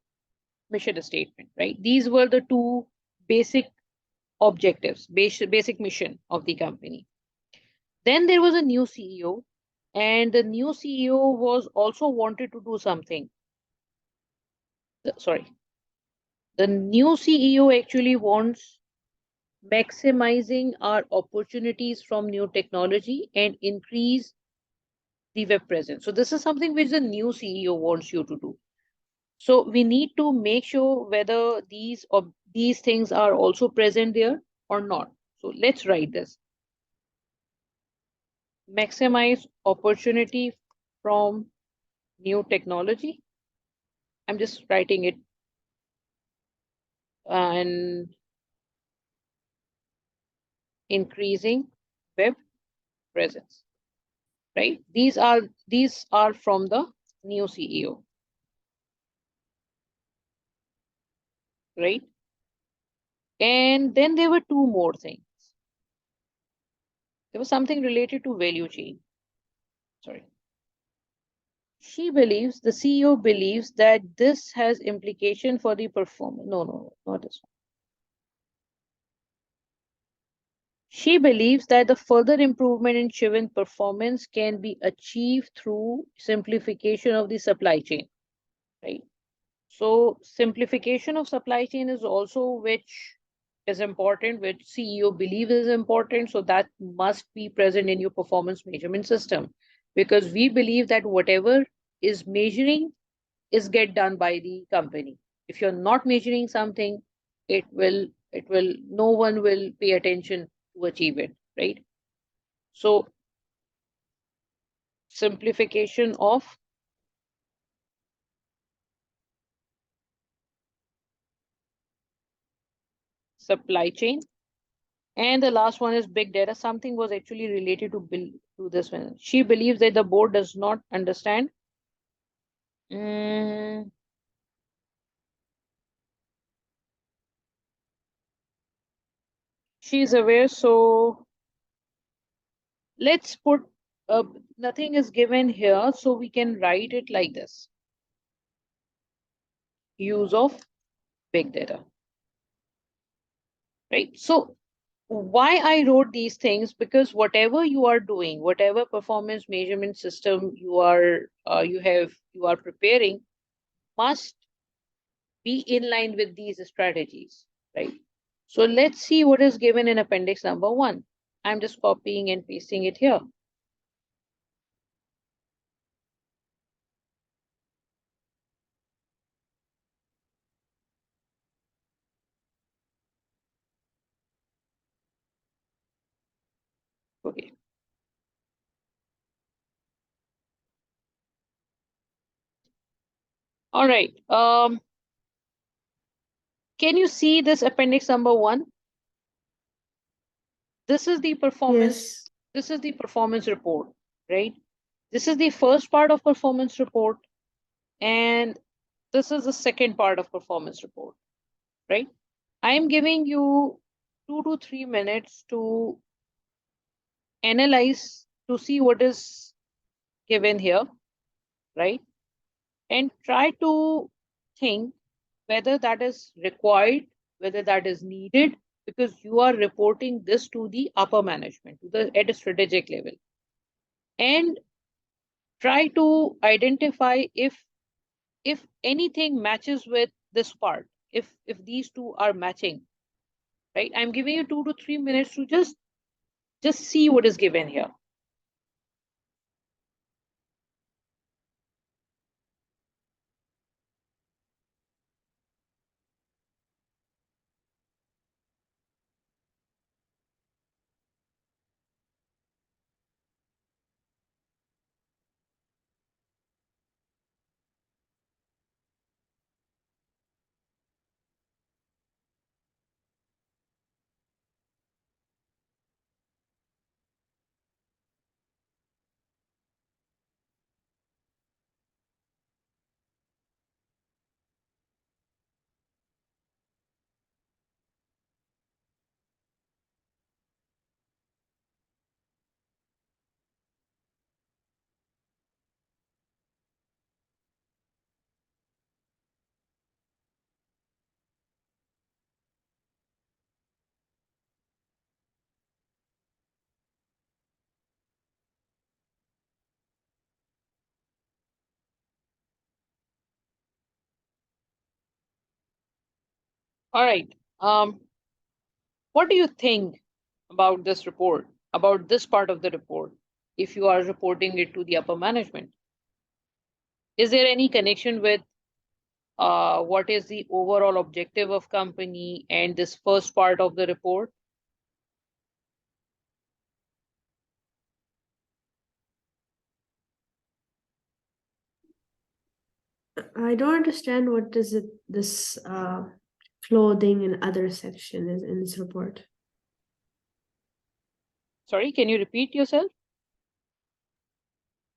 mission statement, right? These were the two basic objectives, basic mission of the company. Then there was a new CEO, and the new CEO was also wanted to do something. Sorry, the new CEO actually wants maximizing our opportunities from new technology and increase the web presence. So this is something which the new CEO wants you to do. So we need to make sure whether these things are also present there or not. So let's write this. Maximize opportunity from new technology. I'm just writing it and increasing web presence, right? These are from the new CEO, right? And then there were two more things. There was something related to value chain. Sorry. The CEO believes that this has implication for the performance. No, not this one. She believes that the further improvement in Shivin performance can be achieved through simplification of the supply chain, right? So simplification of supply chain is also which is important, which CEO believes is important. So that must be present in your performance measurement system, because we believe that whatever is measuring is get done by the company. If you're not measuring something, no one will pay attention to achieve it, right? So simplification of supply chain. And the last one is big data. Something was actually related to this one. She believes that the board does not understand. Mm, she is aware. So let's put nothing is given here, so we can write it like this. Use of big data, right? So why I wrote these things, because whatever you are doing, whatever performance measurement system you are preparing, must be in line with these strategies, right? So let's see what is given in appendix number 1. I'm just copying and pasting it here. Okay. All right. Can you see this appendix number 1? This is the performance. Yes. This is the performance report, right? This is the first part of performance report, and this is the second part of performance report, right? I am giving you 2 to 3 minutes to analyze, to see what is given here, right? And try to think whether that is required, whether that is needed, because you are reporting this to the upper management, at a strategic level. And try to identify if anything matches with this part, if these two are matching, right? I'm giving you 2 to 3 minutes to just see what is given here. All right. What do you think about this report, about this part of the report, if you are reporting it to the upper management? Is there any connection with what is the overall objective of company and this first part of the report? I don't understand what is it this clothing and other section is in this report. Sorry, can you repeat yourself?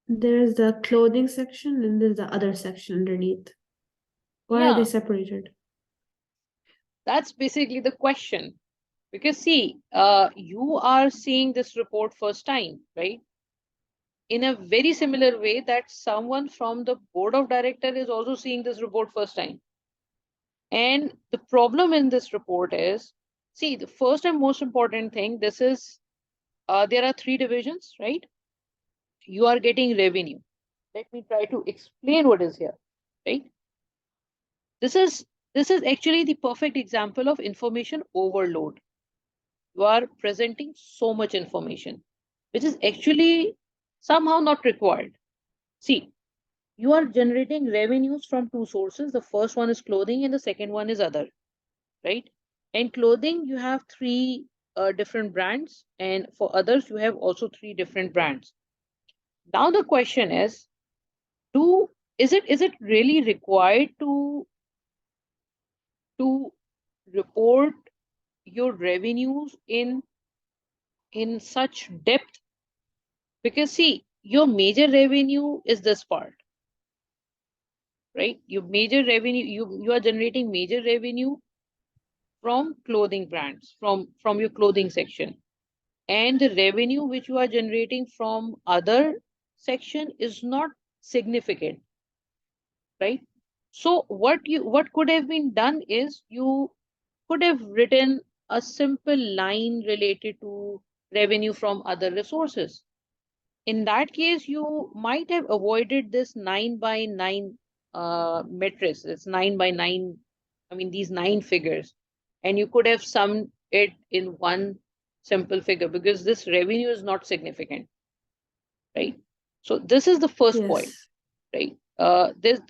There's the clothing section and there's the other section underneath. Why are they Yeah, separated? that's basically the question. Because see, you are seeing this report first time, right? In a very similar way that someone from the board of director is also seeing this report first time. And the problem in this report is, see, the first and most important thing, this is, there are three divisions, right? You are getting revenue. Let me try to explain what is here, right? This is actually the perfect example of information overload. You are presenting so much information, which is actually somehow not required. See, you are generating revenues from two sources. The first one is clothing and the second one is other, right? And clothing, you have three different brands, and for others, you have also three different brands. Now the question is, is it really required to report your revenues in such depth? Because see, your major revenue is this part, right? Your major revenue, you are generating major revenue from clothing brands, from your clothing section, and the revenue which you are generating from other section is not significant, right? So what could have been done is you could have written a simple line related to revenue from other resources. In that case, you might have avoided this 9 by 9 matrix. It's 9 by 9. I mean, these 9 figures, and you could have summed it in one simple figure because this revenue is not significant, right? So this is the first point, Yes. right? There's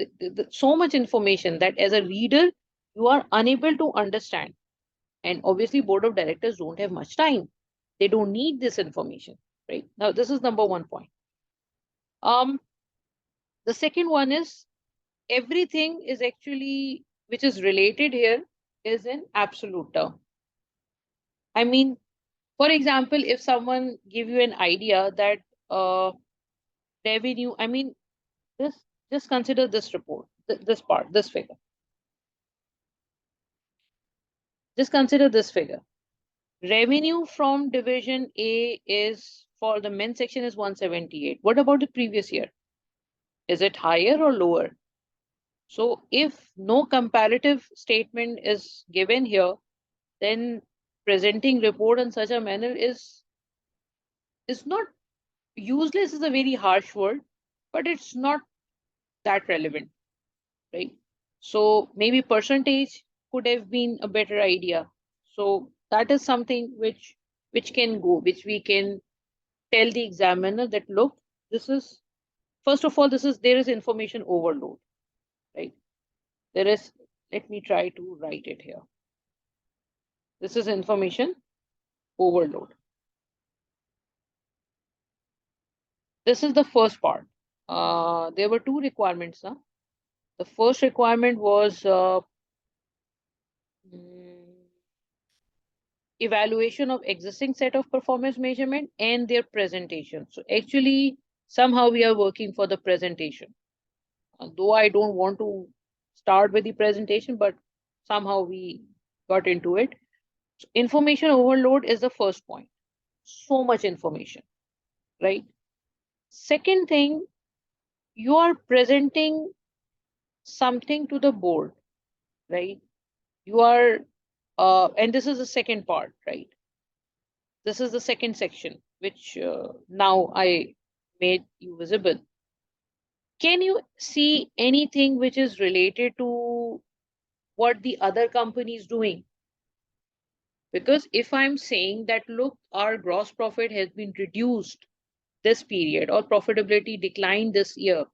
so much information that as a reader, you are unable to understand. And obviously, board of directors don't have much time. They don't need this information, right? Now, this is number one point. The second one is everything is actually, which is related here, is in absolute term. I mean, for example, if someone give you an idea that revenue, I mean, this, just consider this report, this part, this figure. Just consider this figure. Revenue from division A is, for the men's section, is 178. What about the previous year? Is it higher or lower? So if no comparative statement is given here, then presenting report in such a manner is not useless, is a very harsh word, but it's not that relevant, right? So maybe percentage could have been a better idea. So that is something which can go, which we can tell the examiner that look, this is, first of all, there is information overload, right? There is, let me try to write it here. This is information overload. This is the first part. There were two requirements. Huh? The first requirement was evaluation of existing set of performance measurement and their presentation. So actually, somehow we are working for the presentation. Though I don't want to start with the presentation, but somehow we got into it. So information overload is the first point. So much information, right? Second thing, you are presenting something to the board, right? You are, and this is the second part, right? This is the second section, which now I made you visible. Can you see anything which is related to what the other company is doing. Because if I'm saying that, look, our gross profit has been reduced this period or profitability declined this year,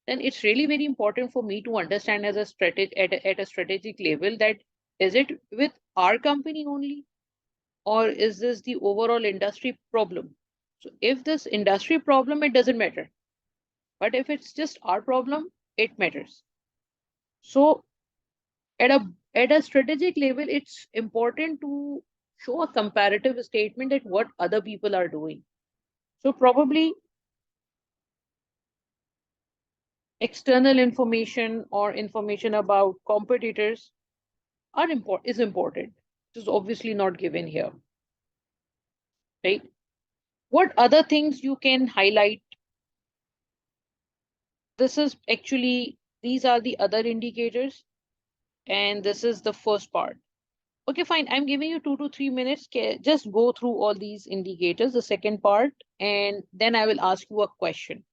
then it's really very important for me to understand as a strategy at a strategic level that is it with our company only, or is this the overall industry problem? So if this industry problem, it doesn't matter. But if it's just our problem, it matters. So at a strategic level, it's important to show a comparative statement that what other people are doing. So probably external information or information about competitors is important. This is obviously not given here, right? What other things you can highlight? This is actually, these are the other indicators, and this is the first part. Okay, fine. I'm giving you 2 to 3 minutes. Just go through all these indicators, the second part, and then I will ask you a question.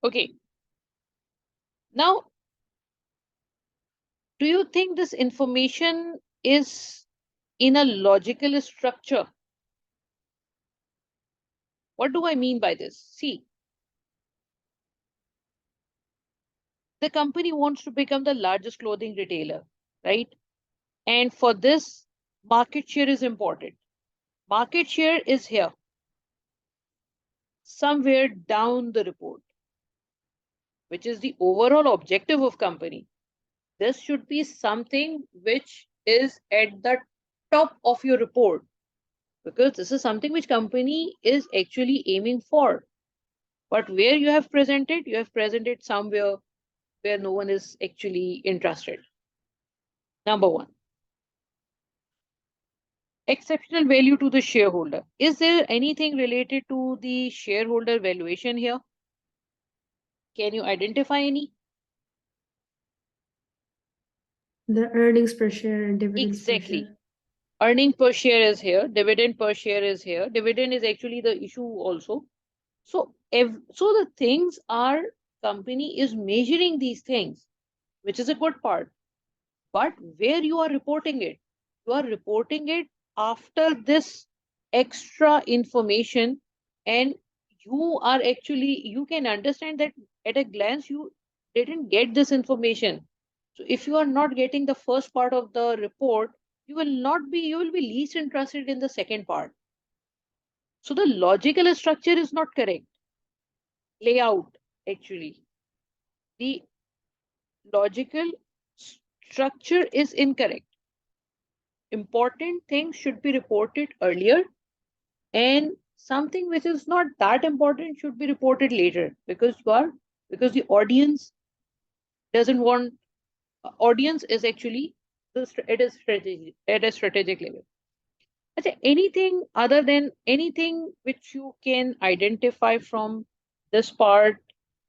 Okay. Now, do you think this information is in a logical structure? What do I mean by this? See, the company wants to become the largest clothing retailer, right? And for this, market share is important. Market share is here, somewhere down the report, which is the overall objective of company. This should be something which is at the top of your report, because this is something which company is actually aiming for. But where you have presented somewhere where no one is actually interested. Number one, exceptional value to the shareholder. Is there anything related to the shareholder valuation here? Can you identify any? The earnings per share and dividends per Exactly. share. Earning per share is here, dividend per share is here. Dividend is actually the issue also. So, so the things are, company is measuring these things, which is a good part. But where you are reporting it, you are reporting it after this extra information, and you are actually, you can understand that at a glance you didn't get this information. So if you are not getting the first part of the report, you will be least interested in the second part. So the logical structure is not correct. Layout, actually. The logical structure is incorrect. Important things should be reported earlier, and something which is not that important should be reported later, because the audience doesn't want, audience is actually at a strategic level. Okay, anything other than anything which you can identify from this part,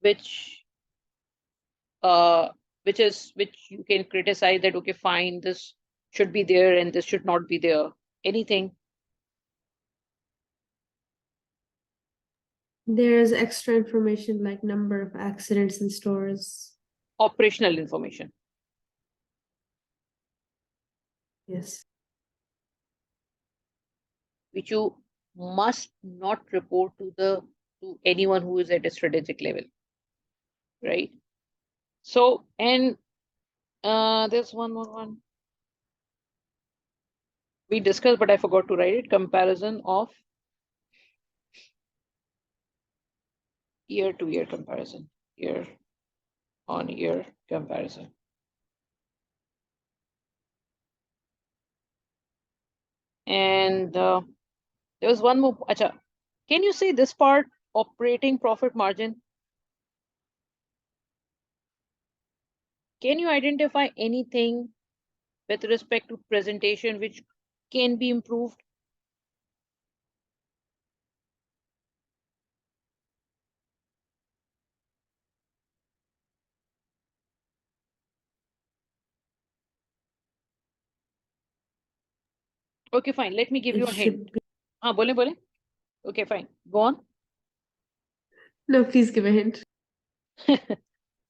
which uh which you can criticize that, okay, fine, this should be there and this should not be there? Anything? There's extra information like number of accidents in stores. Operational information. Yes. Which you must not report to anyone who is at a strategic level, right? So, and there's one more one we discussed, but I forgot to write it. Comparison of year-to-year comparison, year-on-year comparison. And there was one more. Acha, can you say this part, operating profit margin? can you identify anything with respect to presentation which can be improved? Okay, fine. Let me give you It a hint. should be. Bole. Okay, fine. Go on. No, please give a hint.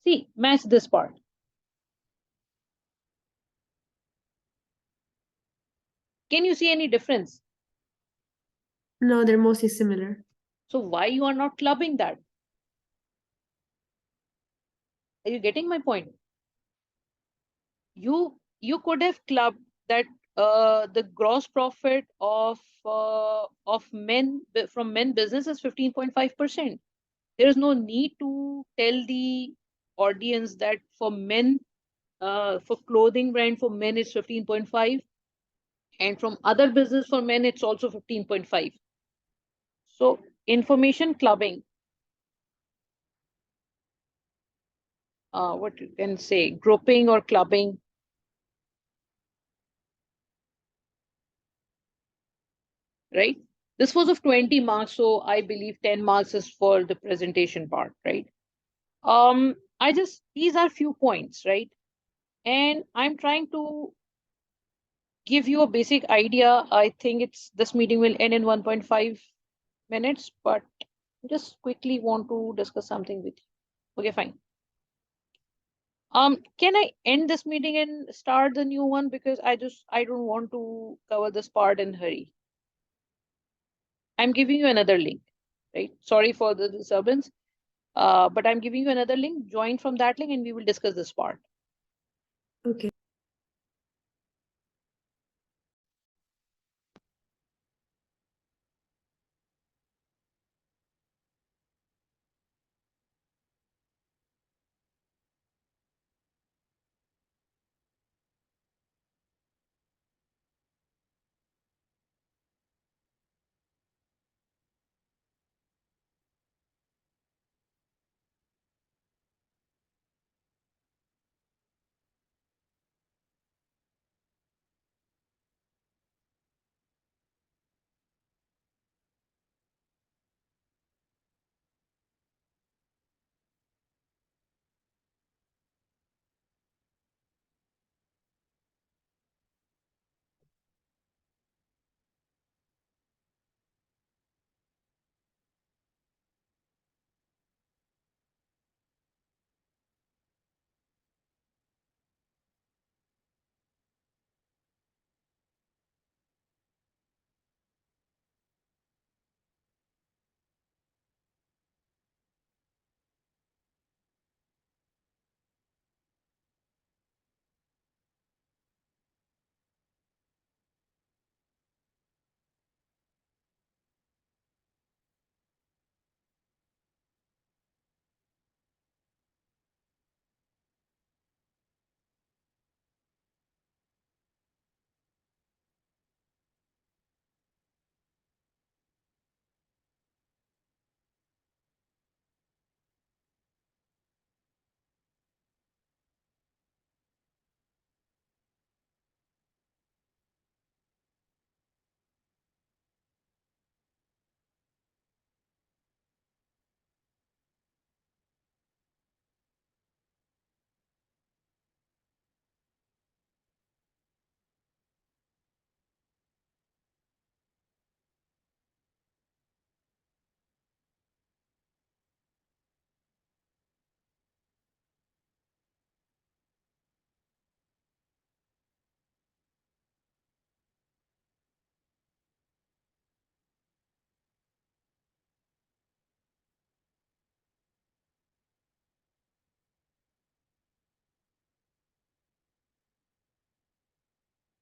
See, match this part. Can you see any difference? No, they're mostly similar. So why you are not clubbing that? Are you getting my point? You could have clubbed that the gross profit of men from men business is 15.5%. There is no need to tell the audience that for men, for clothing brand for men it's 15.5, and from other business for men it's also 15.5. So information clubbing, what you can say, grouping or clubbing, right? This was of 20 marks, so I believe 10 marks is for the presentation part, right? These are few points, right? And I'm trying to give you a basic idea. I think this meeting will end in 1.5 minutes, but just quickly want to discuss something with you. Okay, fine. Can I end this meeting and start the new one, because I don't want to cover this part in hurry. I'm giving you another link, right? Sorry for the disturbance, but I'm giving you another link. Join from that link and we will discuss this part. Okay.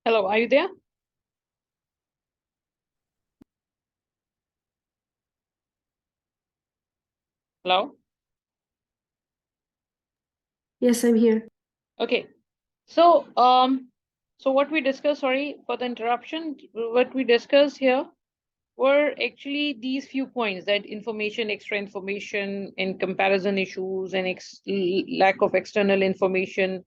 Hello, are you there? Hello? Yes, I'm here. Okay. So what we discussed, sorry for the interruption, what we discussed here were actually these few points: that information, extra information, and comparison issues, and lack of external information,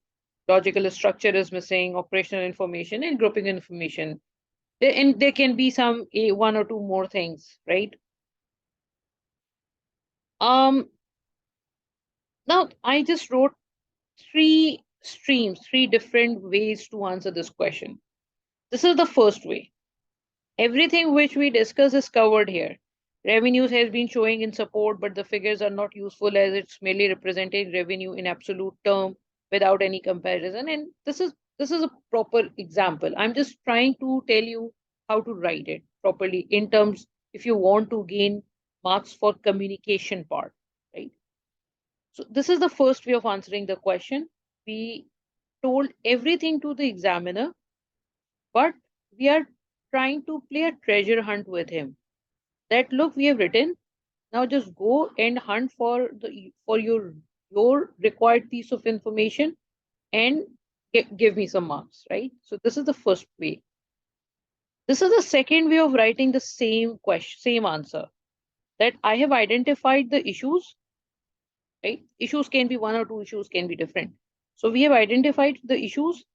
logical structure is missing, operational information, and grouping information. And there can be some one or two more things, right? Now I just wrote three streams, three different ways to answer this question. This is the first way. Everything which we discuss is covered here. Revenues has been showing in support, but the figures are not useful as it's merely representing revenue in absolute term without any comparison. And this is a proper example. I'm just trying to tell you how to write it properly in terms if you want to gain marks for communication part, right? So this is the first way of answering the question. We told everything to the examiner, but we are trying to play a treasure hunt with him. That look, we have written. Now just go and hunt for your required piece of information and give me some marks, right? So this is the first way. This is the second way of writing the same question, same answer. That I have identified the issues, right? Issues can be one or two issues, can be different. So we have identified the issues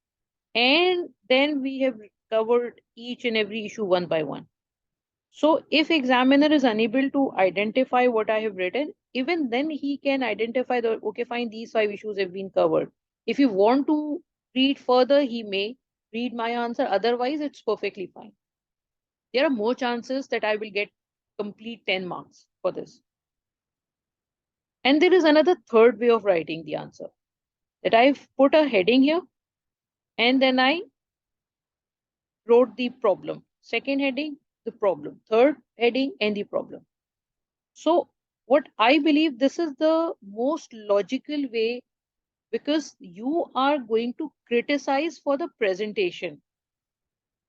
and then we have covered each and every issue one by one. So if examiner is unable to identify what I have written, even then he can identify the, okay, fine, these 5 issues have been covered. If you want to read further, he may read my answer. Otherwise, it's perfectly fine. There are more chances that I will get complete 10 marks for this. And there is another third way of writing the answer, that I've put a heading here and then I wrote the problem. Second heading, the problem. Third heading, and the problem. So what I believe, this is the most logical way because you are going to criticize for the presentation.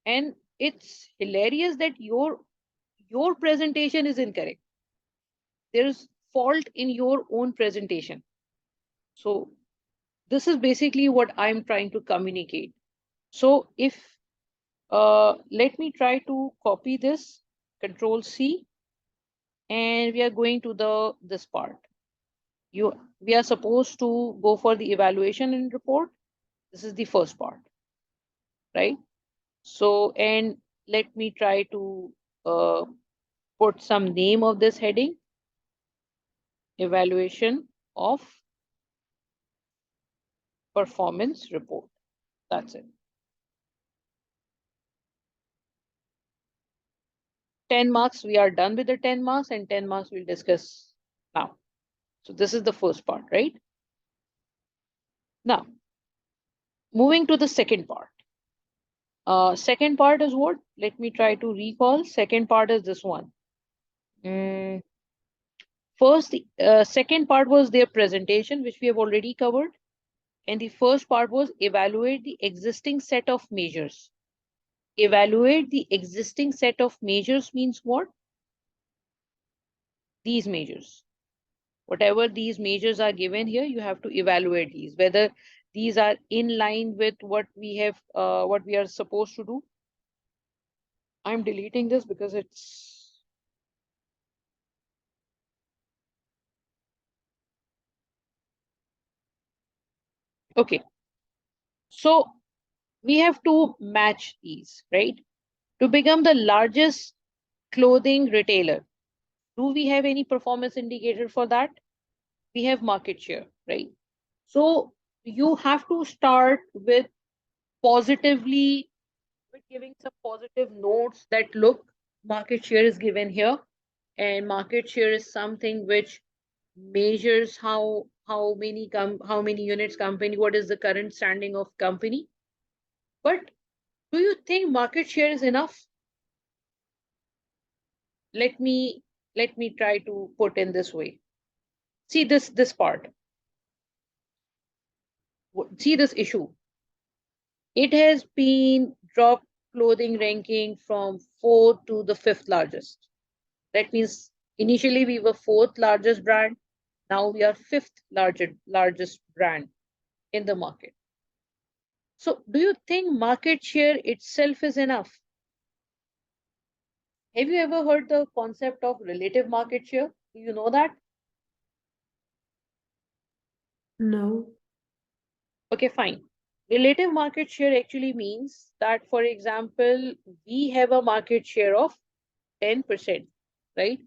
And it's hilarious that your presentation is incorrect. There's fault in your own presentation. So this is basically what I'm trying to communicate. So if let me try to copy this, Control C, and we are going to this part. We are supposed to go for the evaluation and report. This is the first part, right? So, and let me try to put some name of this heading, evaluation of performance report. That's it. 10 marks, we are done with the 10 marks, and 10 marks we'll discuss now. So this is the first part, right? Now, moving to the second part. Second part is what? Let me try to recall. Second part is this one. First, second part was their presentation, which we have already covered. And the first part was evaluate the existing set of measures. Evaluate the existing set of measures means what? These measures. Whatever these measures are given here, you have to evaluate these, whether these are in line with what we have, what we are supposed to do. I'm deleting this because it's okay. So we have to match these, right? To become the largest clothing retailer, do we have any performance indicator for that? We have market share, right? So you have to start with positively, with giving some positive notes that look, market share is given here, and market share is something which measures how many units company, what is the current standing of company. But do you think market share is enough? Let me try to put in this way. See this part. See this issue. It has been dropped clothing ranking from 4th to the 5th largest. That means initially we were 4th largest brand. Now we are 5th largest brand in the market. So do you think market share itself is enough? Have you ever heard the concept of relative market share? Do you know that? No. Okay, fine. Relative market share actually means that, for example, we have a market share of 10%, right?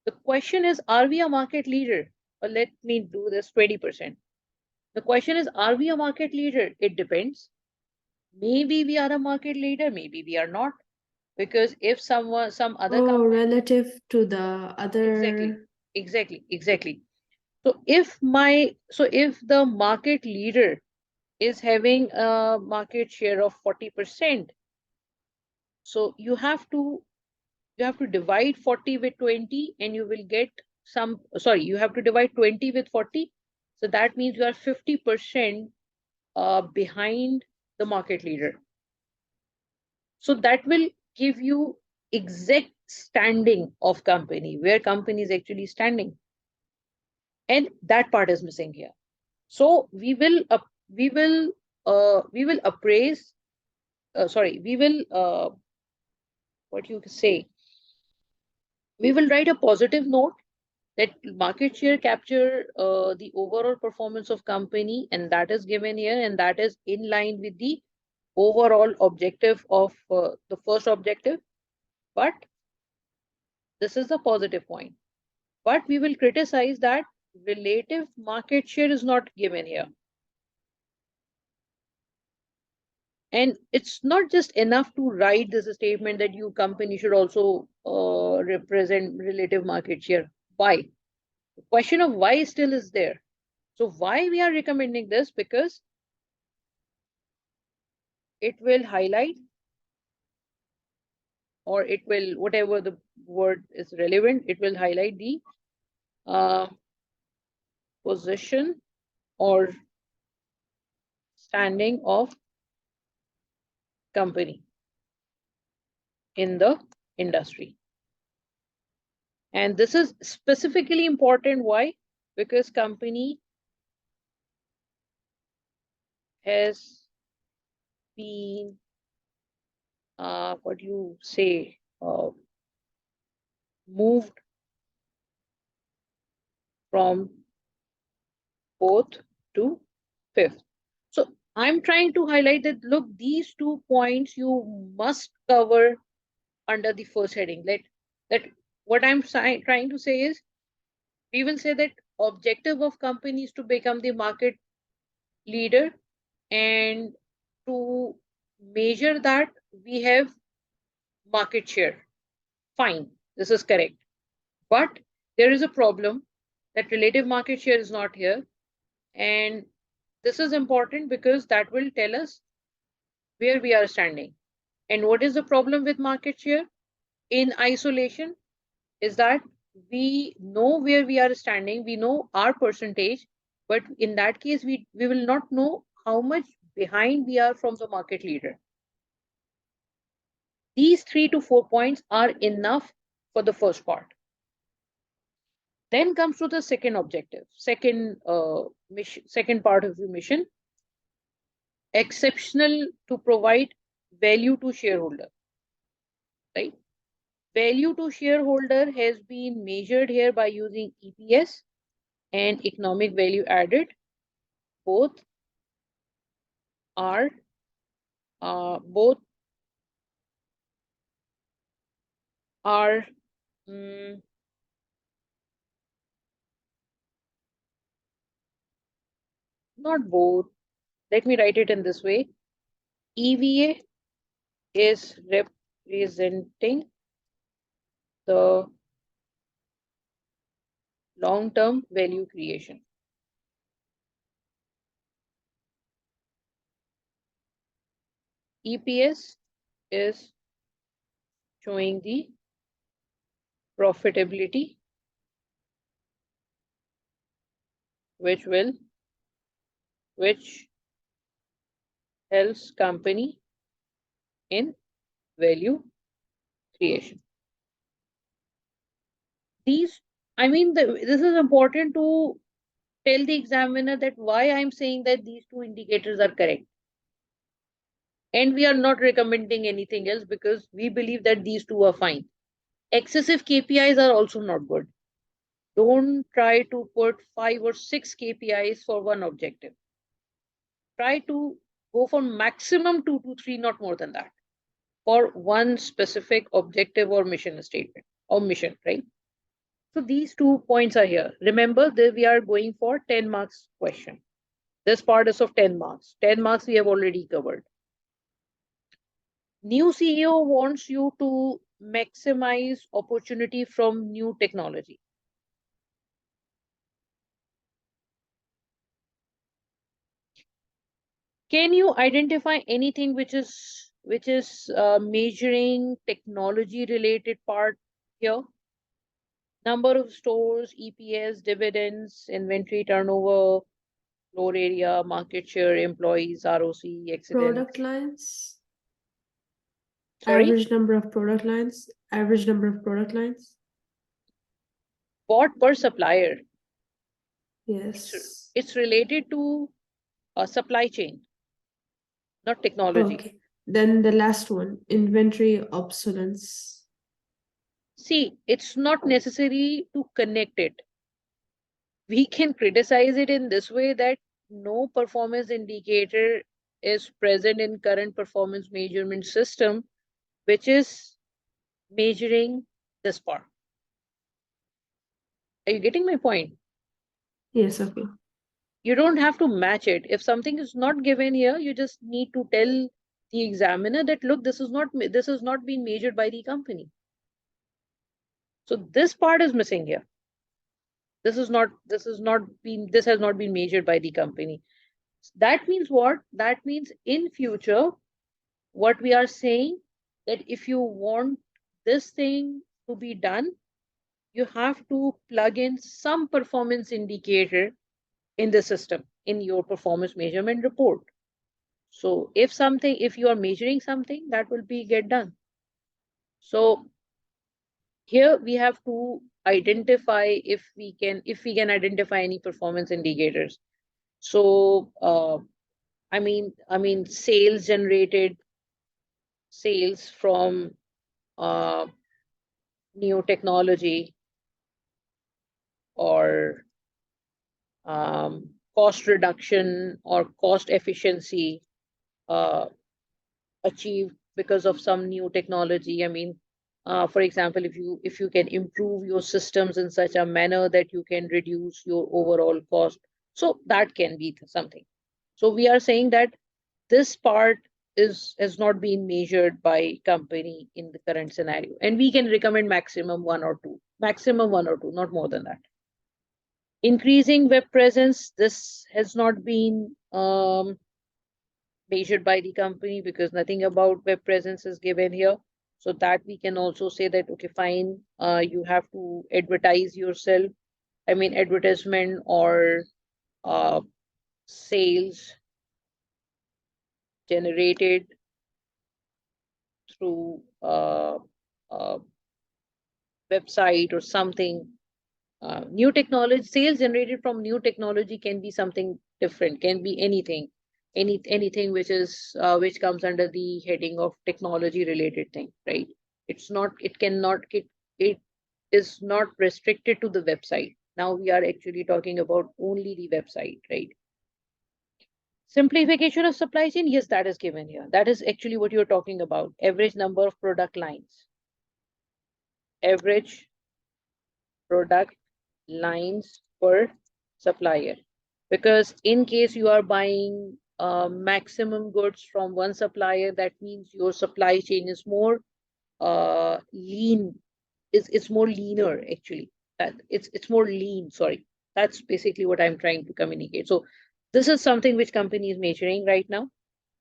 The question is, are we a market leader? Or let me do this 20%. The question is, are we a market leader? It depends. Maybe we are a market leader, maybe we are not. Because if some other Oh, company, relative to the other. exactly. So if the market leader is having a market share of 40%, so you have to divide 40 with 20 and you will get some, sorry, you have to divide 20 with 40. So that means you are 50% behind the market leader. So that will give you exact standing of company, where company is actually standing. And that part is missing here. So we will appraise, sorry, we will what you say, we will write a positive note that market share capture the overall performance of company, and that is given here, and that is in line with the overall objective of the first objective. But this is the positive point. But we will criticize that relative market share is not given here. And it's not just enough to write this statement that you company should also represent relative market share. Why? The question of why still is there. So why we are recommending this? Because it will highlight, or it will, whatever the word is relevant, it will highlight the position or standing of company in the industry. And this is specifically important. Why? Because company has been, what you say, moved from 4th to 5th. So I'm trying to highlight that, look, these 2 points you must cover under the first heading. That what I'm trying to say is, we will say that objective of companies to become the market leader, and to measure that we have market share. Fine, this is correct. But there is a problem that relative market share is not here. And this is important because that will tell us where we are standing. And what is the problem with market share in isolation is that we know where we are standing, we know our percentage, but in that case, we will not know how much behind we are from the market leader. These 3 to 4 points are enough for the first part. Then comes to the second objective, second part of the mission, exceptional to provide value to shareholder, right? Value to shareholder has been measured here by using EPS and economic value added. Both are not both. Let me write it in this way. EVA is representing the long-term value creation. EPS is showing the profitability, which helps company in value creation. These, I mean, this is important to tell the examiner that why I'm saying that these 2 indicators are correct. And we are not recommending anything else because we believe that these 2 are fine. Excessive KPIs are also not good. Don't try to put 5 or 6 KPIs for one objective. Try to go for maximum 2 to 3, not more than that, for one specific objective or mission statement or mission, right? So these 2 points are here. Remember that we are going for 10 marks question. This part is of 10 marks. 10 marks we have already covered. New CEO wants you to maximize opportunity from new technology. Can you identify anything which is measuring technology related part here? Number of stores, EPS, dividends, inventory turnover, floor area, market share, employees, ROC, accidents. Product lines, Sorry, average number of product lines, average number of product lines. bought per supplier. Yes. It's related to a supply chain, not technology. Okay. Then the last one, inventory obsolescence. See, it's not necessary to connect it. We can criticize it in this way that no performance indicator is present in current performance measurement system, which is measuring this part. Are you getting my point? Yes, okay. You don't have to match it. If something is not given here, you just need to tell the examiner that, look, this is not being measured by the company. So this part is missing here. This has not been measured by the company. That means what? That means in future, what we are saying, that if you want this thing to be done, you have to plug in some performance indicator in the system, in your performance measurement report. So if you are measuring something, that will be get done. So here we have to identify if we can identify any performance indicators. So I mean sales from new technology, or cost reduction or cost efficiency achieved because of some new technology. I mean, for example, if you can improve your systems in such a manner that you can reduce your overall cost, so that can be something. So we are saying that this part has not been measured by company in the current scenario, and we can recommend maximum one or two, not more than that. Increasing web presence, this has not been measured by the company because nothing about web presence is given here. So that we can also say that, okay, fine, you have to advertise yourself. I mean, advertisement or sales generated through website or something. New technology, sales generated from new technology can be something different, can be anything, anything which comes under the heading of technology related thing, right? It is not restricted to the website. Now we are actually talking about only the website, right? Simplification of supply chain, yes, that is given here. That is actually what you're talking about. Average number of product lines. Average product lines per supplier. Because in case you are buying maximum goods from one supplier, that means your supply chain is more lean. It's more leaner actually. It's more lean. Sorry, that's basically what I'm trying to communicate. So this is something which company is measuring right now,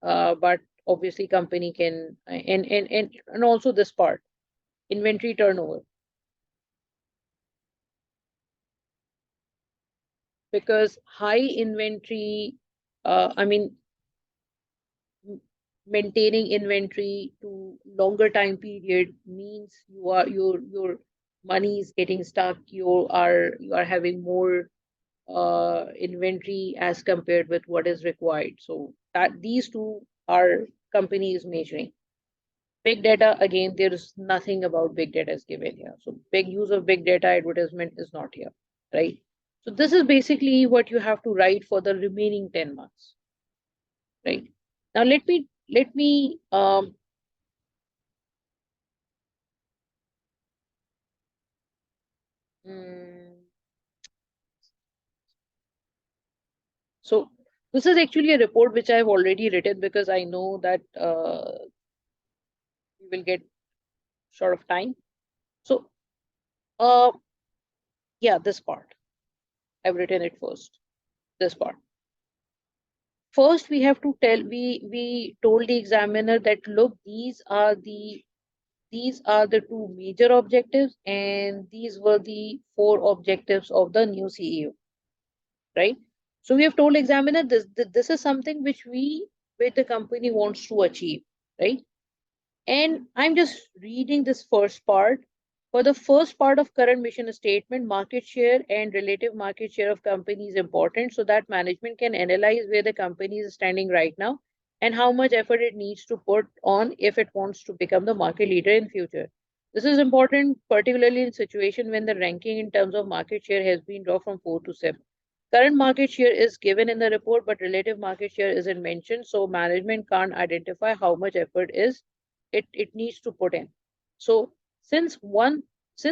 but obviously company can and also this part, inventory turnover. Because high inventory, maintaining inventory to longer time period means your money is getting stuck. You are having more inventory as compared with what is required. So that these two are companies measuring. Big data, again, there is nothing about big data is given here. So big use of big data advertisement is not here, right? So this is basically what you have to write for the remaining 10 months, right? Now let me so this is actually a report which I've already written because I know that we will get short of time. So yeah, this part. I've written it first. This part. First, we have to tell we told the examiner that look, these are the two major objectives, and these were the 4 objectives of the new CEO, right? So we have told examiner this is something which the company wants to achieve, right? And I'm just reading this first part. For the first part of current mission statement, market share and relative market share of company is important so that management can analyze where the company is standing right now and how much effort it needs to put on if it wants to become the market leader in future. This is important, particularly in situation when the ranking in terms of market share has been dropped from 4 to 7. Current market share is given in the report, but relative market share isn't mentioned, so management can't identify how much effort it needs to put in. So since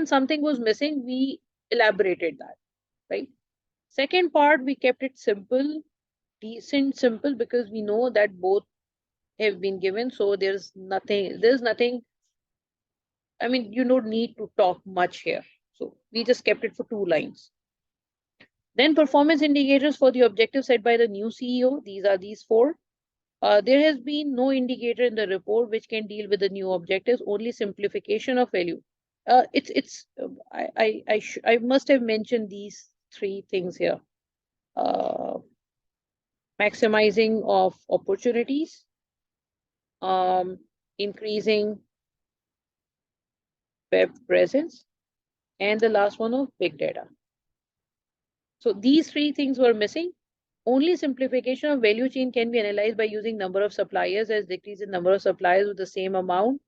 something was missing, we elaborated that, right? Second part, we kept it simple, decent, simple, because we know that both have been given. So there's nothing. I mean, you don't need to talk much here. So we just kept it for 2 lines. Then performance indicators for the objectives set by the new CEO. These are these 4. There has been no indicator in the report which can deal with the new objectives, only simplification of value. I must have mentioned these 3 things here. Maximizing of opportunities, increasing web presence, and the last one of big data. So these 3 things were missing. Only simplification of value chain can be analyzed by using number of suppliers, as decrease in number of suppliers with the same amount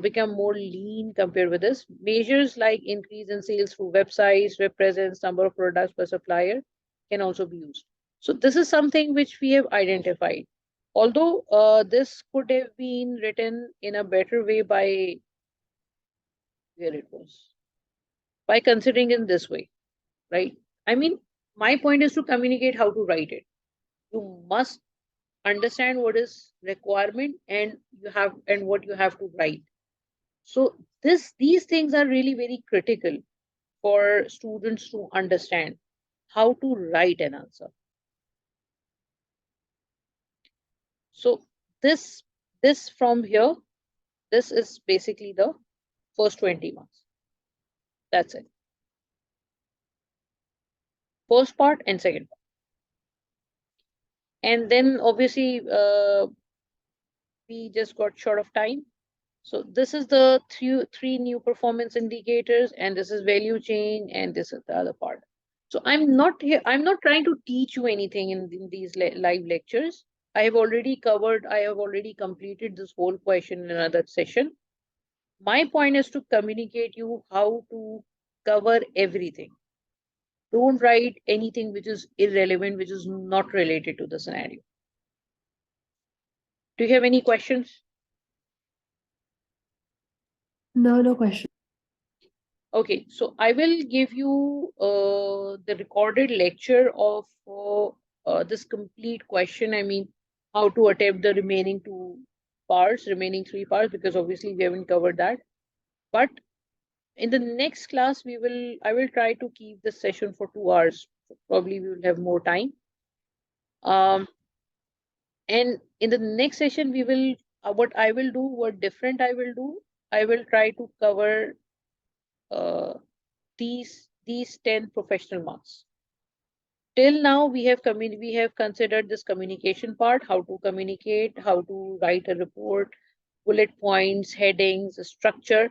become more lean compared with this. Measures like increase in sales through websites, web presence, number of products per supplier can also be used. So this is something which we have identified. Although this could have been written in a better way by where it was, by considering in this way, right? I mean, my point is to communicate how to write it. You must understand what is requirement and what you have to write. So these things are really very critical for students to understand how to write an answer. So this from here, this is basically the first 20 marks. That's it. First part and second part. And then obviously we just got short of time. So this is the three new performance indicators, and this is value chain, and this is the other part. So I'm not trying to teach you anything in these live lectures. I have already completed this whole question in another session. My point is to communicate you how to cover everything. Don't write anything which is irrelevant, which is not related to the scenario. Do you have any questions? No question. Okay, so I will give you the recorded lecture of this complete question. I mean, how to attempt the remaining 3 parts, because obviously we haven't covered that. But in the next class, I will try to keep this session for 2 hours. Probably we will have more time. And in the next session, we will, what different I will do, I will try to cover these 10 professional marks. Till now, we have considered this communication part, how to communicate, how to write a report, bullet points, headings, structure,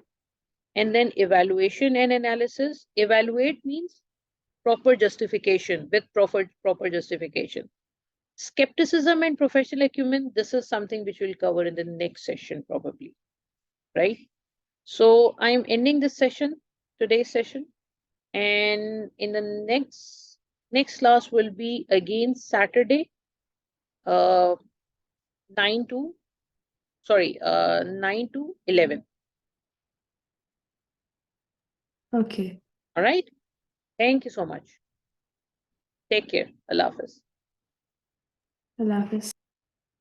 and then evaluation and analysis. Evaluate means proper justification, with proper justification. Skepticism and professional acumen, this is something which we'll cover in the next session probably, right? So I'm ending this session, today's session, and in the next class will be again Saturday. 9 to 11. Okay. All right. Thank you so much. Take care. Allah Hafiz. Allah Hafiz.